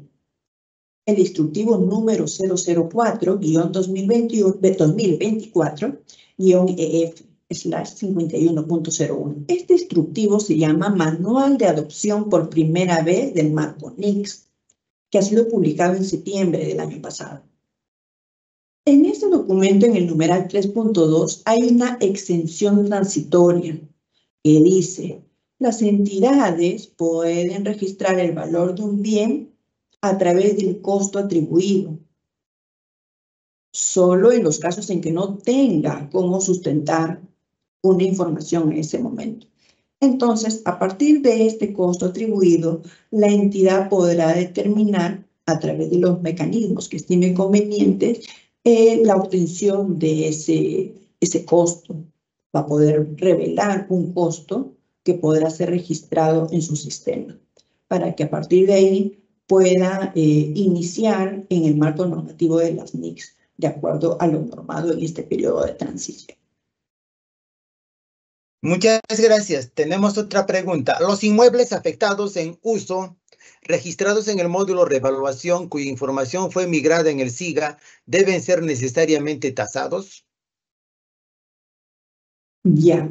el instructivo número 004-2024-EF/51.01. Este instructivo se llama Manual de Adopción por primera vez del marco NICS, que ha sido publicado en septiembre del año pasado. En este documento, en el numeral 3.2, hay una exención transitoria que dice: las entidades pueden registrar el valor de un bien a través del costo atribuido, solo en los casos en que no tenga cómo sustentar una información en ese momento. Entonces, a partir de este costo atribuido, la entidad podrá determinar, a través de los mecanismos que estime convenientes, la obtención de ese costo. Va a poder revelar un costo que podrá ser registrado en su sistema, para que a partir de ahí pueda iniciar en el marco normativo de las NICS, de acuerdo a lo normado en este periodo de transición. Muchas gracias. Tenemos otra pregunta. ¿Los inmuebles afectados en uso, registrados en el módulo revaluación, cuya información fue migrada en el SIGA, deben ser necesariamente tasados? Ya.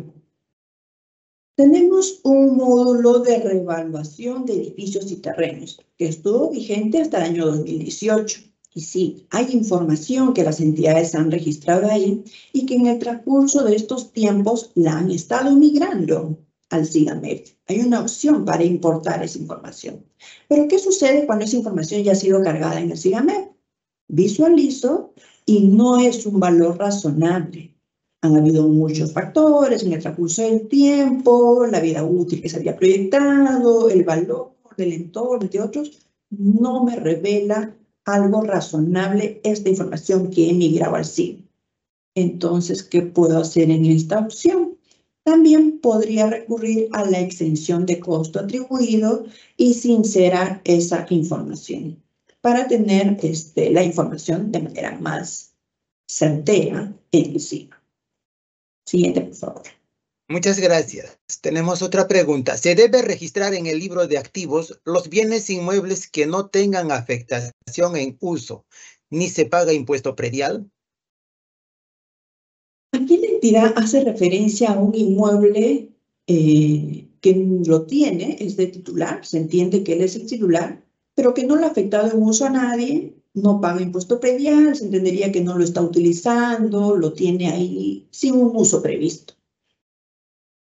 Tenemos un módulo de revaluación de edificios y terrenos que estuvo vigente hasta el año 2018. Y sí, hay información que las entidades han registrado ahí y que en el transcurso de estos tiempos la han estado migrando al SIGAMEF. Hay una opción para importar esa información. Pero ¿qué sucede cuando esa información ya ha sido cargada en el SIGAMEF? Visualizo y no es un valor razonable. Han habido muchos factores en el transcurso del tiempo, la vida útil que se había proyectado, el valor del entorno, entre otros. No me revela algo razonable esta información que he migrado al SIG. Entonces, ¿qué puedo hacer en esta opción? También podría recurrir a la exención de costo atribuido y sincerar esa información para tener la información de manera más certera en el SIG. Siguiente, por favor. Muchas gracias. Tenemos otra pregunta. ¿Se debe registrar en el libro de activos los bienes inmuebles que no tengan afectación en uso, ni se paga impuesto predial? Aquí la entidad hace referencia a un inmueble que lo tiene, es de titular, se entiende que él es el titular, pero que no le ha afectado en uso a nadie, no paga impuesto predial, se entendería que no lo está utilizando, lo tiene ahí sin un uso previsto.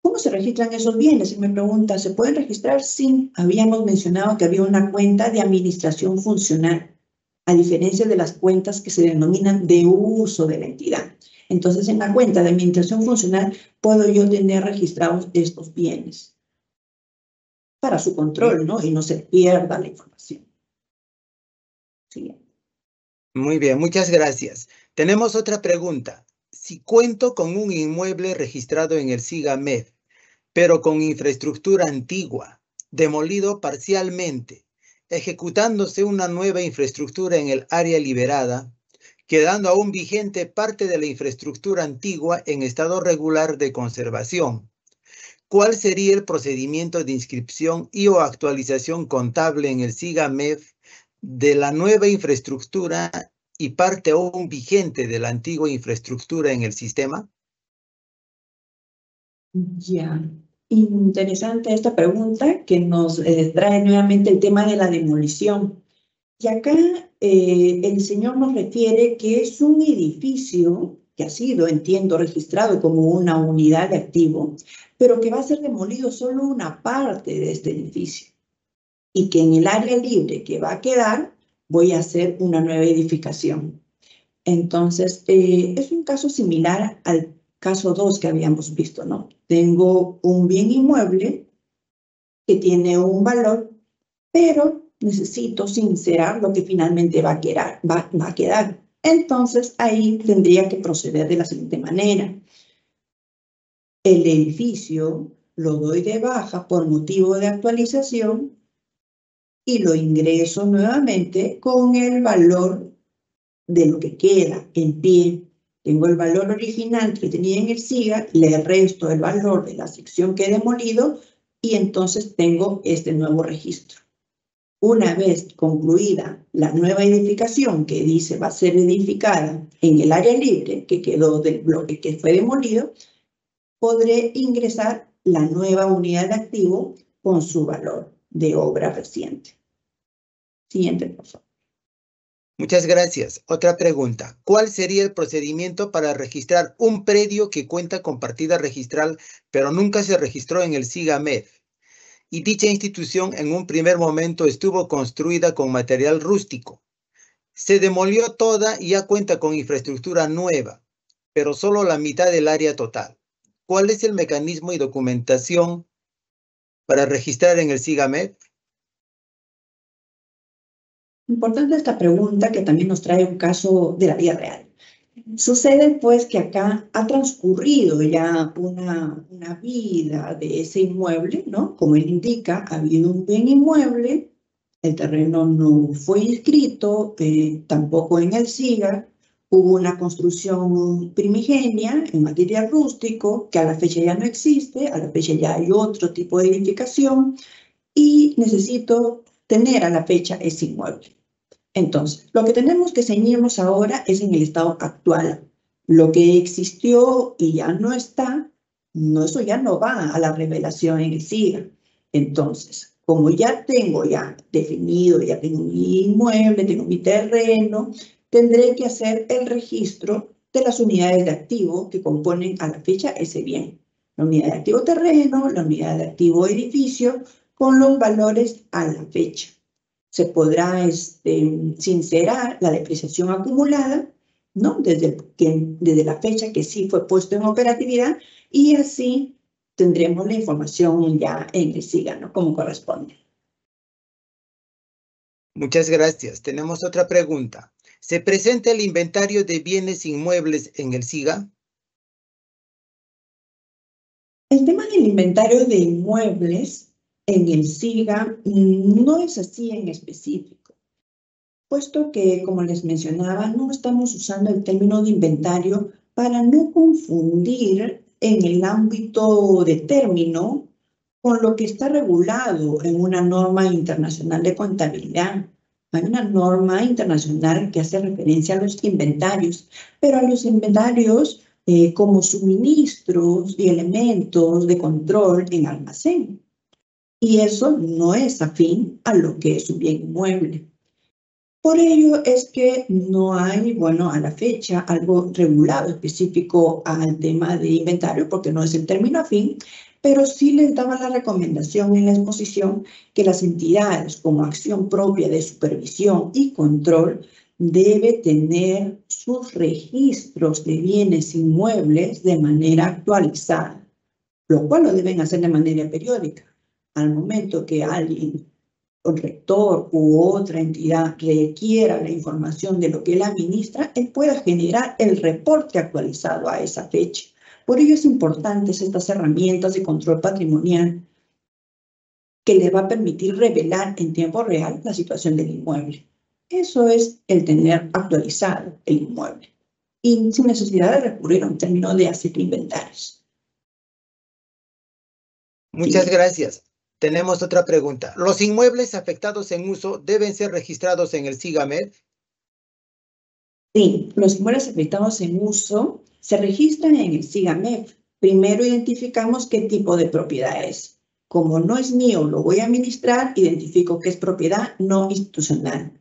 ¿Cómo se registran esos bienes? Si me pregunta, ¿se pueden registrar? Sí, habíamos mencionado que había una cuenta de administración funcional, a diferencia de las cuentas que se denominan de uso de la entidad. Entonces, en la cuenta de administración funcional puedo yo tener registrados estos bienes para su control, ¿no? Y no se pierda la información. Siguiente. Muy bien, muchas gracias. Tenemos otra pregunta. Si cuento con un inmueble registrado en el SIGAMEF, pero con infraestructura antigua, demolido parcialmente, ejecutándose una nueva infraestructura en el área liberada, quedando aún vigente parte de la infraestructura antigua en estado regular de conservación, ¿cuál sería el procedimiento de inscripción y o actualización contable en el SIGAMEF de la nueva infraestructura y parte aún vigente de la antigua infraestructura en el sistema? Ya, interesante esta pregunta que nos trae nuevamente el tema de la demolición. Y acá el señor nos refiere que es un edificio que ha sido, entiendo, registrado como una unidad de activo, pero que va a ser demolido solo una parte de este edificio y que en el área libre que va a quedar voy a hacer una nueva edificación. Entonces, es un caso similar al caso 2 que habíamos visto, ¿no? Tengo un bien inmueble que tiene un valor, pero necesito sincerar lo que finalmente va a quedar. Entonces, ahí tendría que proceder de la siguiente manera. El edificio lo doy de baja por motivo de actualización y lo ingreso nuevamente con el valor de lo que queda en pie. Tengo el valor original que tenía en el SIGA, le resto el valor de la sección que he demolido y entonces tengo este nuevo registro. Una vez concluida la nueva edificación que dice va a ser edificada en el área libre que quedó del bloque que fue demolido, podré ingresar la nueva unidad de activo con su valor de obra reciente. Siguiente, por favor. Muchas gracias. Otra pregunta. ¿Cuál sería el procedimiento para registrar un predio que cuenta con partida registral, pero nunca se registró en el SIGA-MEF? Y dicha institución en un primer momento estuvo construida con material rústico. Se demolió toda y ya cuenta con infraestructura nueva, pero solo la mitad del área total. ¿Cuál es el mecanismo y documentación para registrar en el SIGA-MEF? Importante esta pregunta que también nos trae un caso de la vida real. Sucede pues que acá ha transcurrido ya una vida de ese inmueble, ¿no? Como él indica, ha habido un bien inmueble, el terreno no fue inscrito, tampoco en el SIGA, hubo una construcción primigenia en material rústico que a la fecha ya no existe, a la fecha ya hay otro tipo de edificación y necesito tener a la fecha ese inmueble. Entonces, lo que tenemos que ceñirnos ahora es en el estado actual. Lo que existió y ya no está, no, eso ya no va a la revelación en el SIGA. Entonces, como ya tengo ya definido, ya tengo mi inmueble, tengo mi terreno, tendré que hacer el registro de las unidades de activo que componen a la fecha ese bien. La unidad de activo terreno, la unidad de activo edificio, con los valores a la fecha. Se podrá sincerar la depreciación acumulada, ¿no? Desde la fecha que sí fue puesto en operatividad y así tendremos la información ya en el SIGA, ¿no? Como corresponde. Muchas gracias. Tenemos otra pregunta. ¿Se presenta el inventario de bienes inmuebles en el SIGA? El tema del inventario de inmuebles en el SIGA no es así en específico, puesto que, como les mencionaba, no estamos usando el término de inventario para no confundir en el ámbito de término con lo que está regulado en una norma internacional de contabilidad. Hay una norma internacional que hace referencia a los inventarios, pero a los inventarios como suministros y elementos de control en almacén. Y eso no es afín a lo que es un bien inmueble. Por ello es que no hay, bueno, a la fecha, algo regulado específico al tema de inventario, porque no es el término afín, pero sí les daba la recomendación en la exposición que las entidades como acción propia de supervisión y control debe tener sus registros de bienes inmuebles de manera actualizada, lo cual lo deben hacer de manera periódica. Al momento que alguien o rector u otra entidad requiera la información de lo que él administra, él pueda generar el reporte actualizado a esa fecha. Por ello es importante estas herramientas de control patrimonial que le va a permitir revelar en tiempo real la situación del inmueble. Eso es el tener actualizado el inmueble y sin necesidad de recurrir a un término de hacer inventarios. Muchas Sí. gracias. Tenemos otra pregunta. ¿Los inmuebles afectados en uso deben ser registrados en el SIGA-MEF? Sí, los inmuebles afectados en uso se registran en el SIGA-MEF, Primero identificamos qué tipo de propiedad es. Como no es mío, lo voy a administrar, identifico que es propiedad no institucional.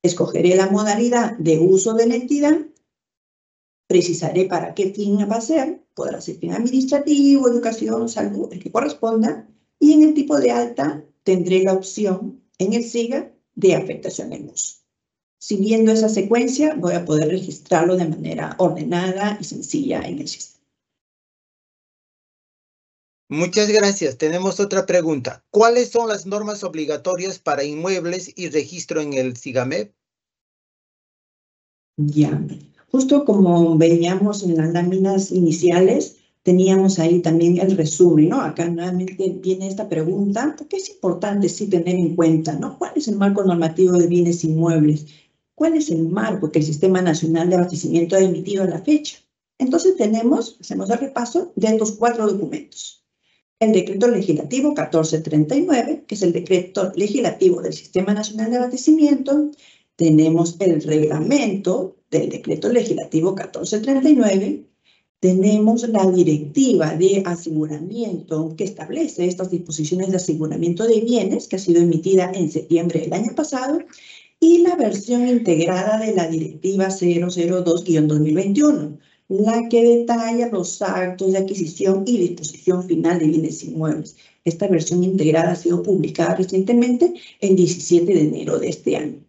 Escogeré la modalidad de uso de la entidad, precisaré para qué fin va a ser, podrá ser fin administrativo, educación, salud, el que corresponda, y en el tipo de alta tendré la opción en el SIGA de afectación en uso. Siguiendo esa secuencia, voy a poder registrarlo de manera ordenada y sencilla en el sistema. Muchas gracias. Tenemos otra pregunta. ¿Cuáles son las normas obligatorias para inmuebles y registro en el SIGAMEF? Ya, justo como veíamos en las láminas iniciales, teníamos ahí también el resumen, ¿no? Acá nuevamente viene esta pregunta, porque es importante sí tener en cuenta, ¿no? ¿Cuál es el marco normativo de bienes inmuebles? ¿Cuál es el marco que el Sistema Nacional de Abastecimiento ha emitido a la fecha? Entonces hacemos el repaso de estos 4 documentos. El Decreto Legislativo 1439, que es el Decreto Legislativo del Sistema Nacional de Abastecimiento. Tenemos el reglamento del Decreto Legislativo 1439. Tenemos la Directiva de Aseguramiento que establece estas disposiciones de aseguramiento de bienes, que ha sido emitida en septiembre del año pasado, y la versión integrada de la Directiva 002-2021, la que detalla los actos de adquisición y disposición final de bienes inmuebles. Esta versión integrada ha sido publicada recientemente el 17 de enero de este año.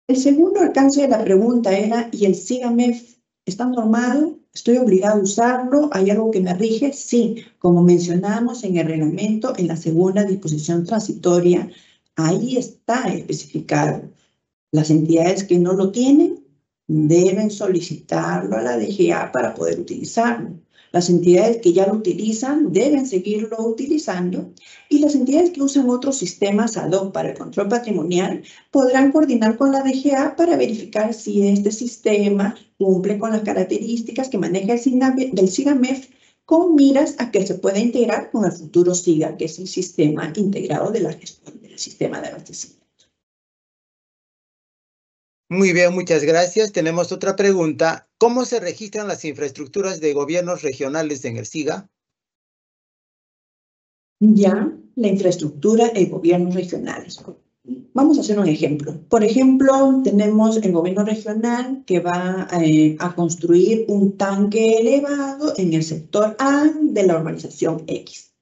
El segundo alcance de la pregunta era, ¿y el SIGAMEF está normado? ¿Estoy obligado a usarlo? ¿Hay algo que me rige? Sí, como mencionamos en el reglamento, en la segunda disposición transitoria, ahí está especificado. Las entidades que no lo tienen deben solicitarlo a la DGA para poder utilizarlo. Las entidades que ya lo utilizan deben seguirlo utilizando, y las entidades que usan otros sistemas ad hoc para el control patrimonial podrán coordinar con la DGA para verificar si este sistema cumple con las características que maneja el SIGAMEF, con miras a que se pueda integrar con el futuro SIGA, que es el sistema integrado de la gestión del sistema de abastecimiento. Muy bien, muchas gracias. Tenemos otra pregunta. ¿Cómo se registran las infraestructuras de gobiernos regionales en el SIGA? Ya, la infraestructura de gobiernos regionales. Vamos a hacer un ejemplo. Por ejemplo, tenemos el gobierno regional que va a construir un tanque elevado en el sector A de la urbanización X.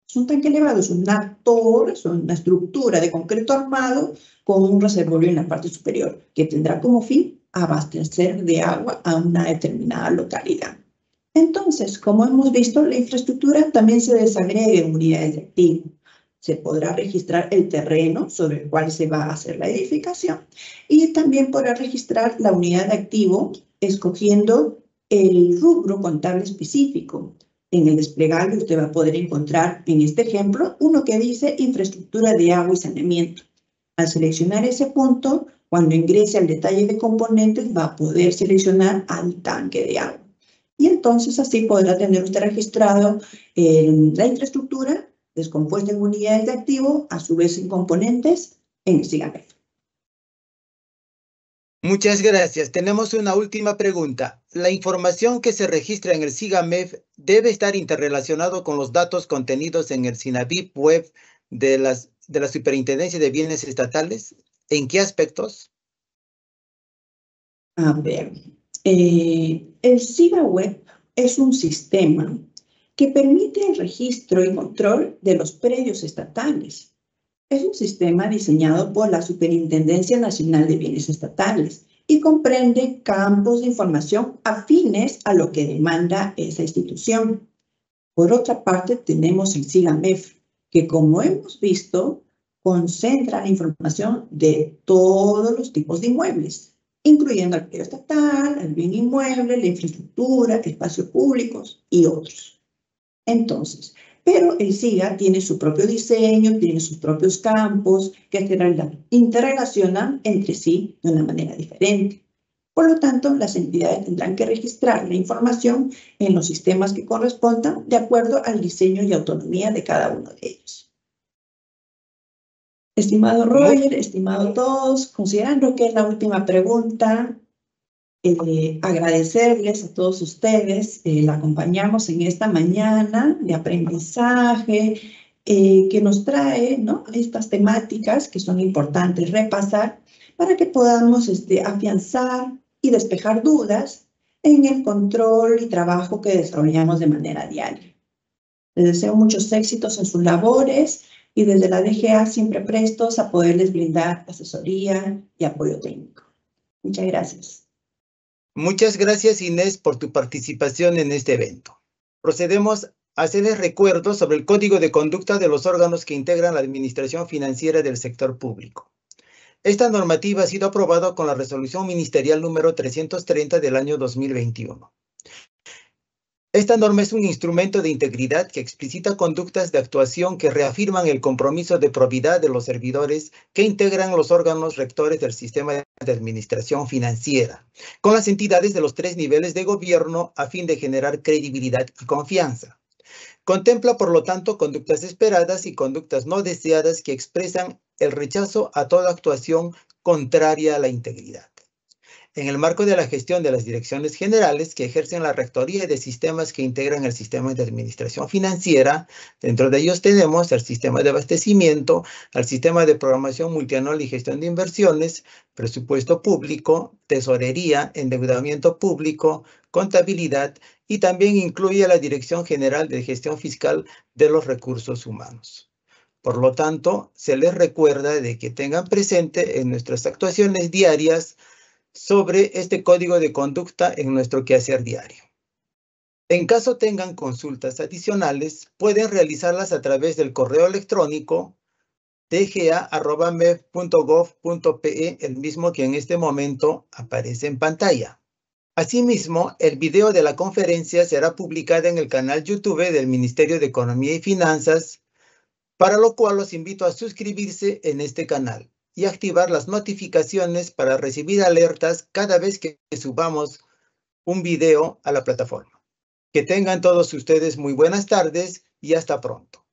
Es un tanque elevado, es una torre, es una estructura de concreto armado con un reservorio en la parte superior que tendrá como fin abastecer de agua a una determinada localidad. Entonces, como hemos visto, la infraestructura también se desagrega en unidades de activo. Se podrá registrar el terreno sobre el cual se va a hacer la edificación, y también podrá registrar la unidad de activo escogiendo el rubro contable específico. En el desplegable usted va a poder encontrar, en este ejemplo, uno que dice infraestructura de agua y saneamiento. Al seleccionar ese punto, cuando ingrese al detalle de componentes, va a poder seleccionar al tanque de agua. Y entonces así podrá tener usted registrado la infraestructura descompuesta en unidades de activo, a su vez en componentes, en el SIGAMEF. Muchas gracias. Tenemos una última pregunta. ¿La información que se registra en el SIGAMEF debe estar interrelacionado con los datos contenidos en el SINAVIP web de la Superintendencia de Bienes Estatales? ¿En qué aspectos? A ver, el SIGA Web es un sistema que permite el registro y control de los predios estatales. Es un sistema diseñado por la Superintendencia Nacional de Bienes Estatales y comprende campos de información afines a lo que demanda esa institución. Por otra parte, tenemos el SIGAMEF, que, como hemos visto, concentra la información de todos los tipos de inmuebles, incluyendo el predio estatal, el bien inmueble, la infraestructura, espacios públicos y otros. Entonces, pero el SIGA tiene su propio diseño, tiene sus propios campos que se interrelacionan entre sí de una manera diferente. Por lo tanto, las entidades tendrán que registrar la información en los sistemas que correspondan de acuerdo al diseño y autonomía de cada uno de ellos. Estimado Roger, estimado todos, considerando que es la última pregunta, agradecerles a todos ustedes. La acompañamos en esta mañana de aprendizaje que nos trae, ¿no?, estas temáticas que son importantes repasar para que podamos afianzar y despejar dudas en el control y trabajo que desarrollamos de manera diaria. Les deseo muchos éxitos en sus labores y desde la DGA siempre prestos a poderles brindar asesoría y apoyo técnico. Muchas gracias. Muchas gracias, Inés, por tu participación en este evento. Procedemos a hacerles recuerdo sobre el Código de Conducta de los órganos que integran la administración financiera del sector público. Esta normativa ha sido aprobada con la Resolución Ministerial número 330 del año 2021. Esta norma es un instrumento de integridad que explicita conductas de actuación que reafirman el compromiso de probidad de los servidores que integran los órganos rectores del sistema de administración financiera, con las entidades de los 3 niveles de gobierno a fin de generar credibilidad y confianza. Contempla, por lo tanto, conductas esperadas y conductas no deseadas que expresan el rechazo a toda actuación contraria a la integridad. En el marco de la gestión de las direcciones generales que ejercen la rectoría de sistemas que integran el sistema de administración financiera, dentro de ellos tenemos el sistema de abastecimiento, el sistema de programación multianual y gestión de inversiones, presupuesto público, tesorería, endeudamiento público, contabilidad y también incluye la Dirección General de Gestión Fiscal de los Recursos Humanos. Por lo tanto, se les recuerda de que tengan presente en nuestras actuaciones diarias sobre este código de conducta en nuestro quehacer diario. En caso tengan consultas adicionales, pueden realizarlas a través del correo electrónico dga@mef.gov.pe, el mismo que en este momento aparece en pantalla. Asimismo, el video de la conferencia será publicada en el canal YouTube del Ministerio de Economía y Finanzas, para lo cual los invito a suscribirse en este canal y activar las notificaciones para recibir alertas cada vez que subamos un video a la plataforma. Que tengan todos ustedes muy buenas tardes y hasta pronto.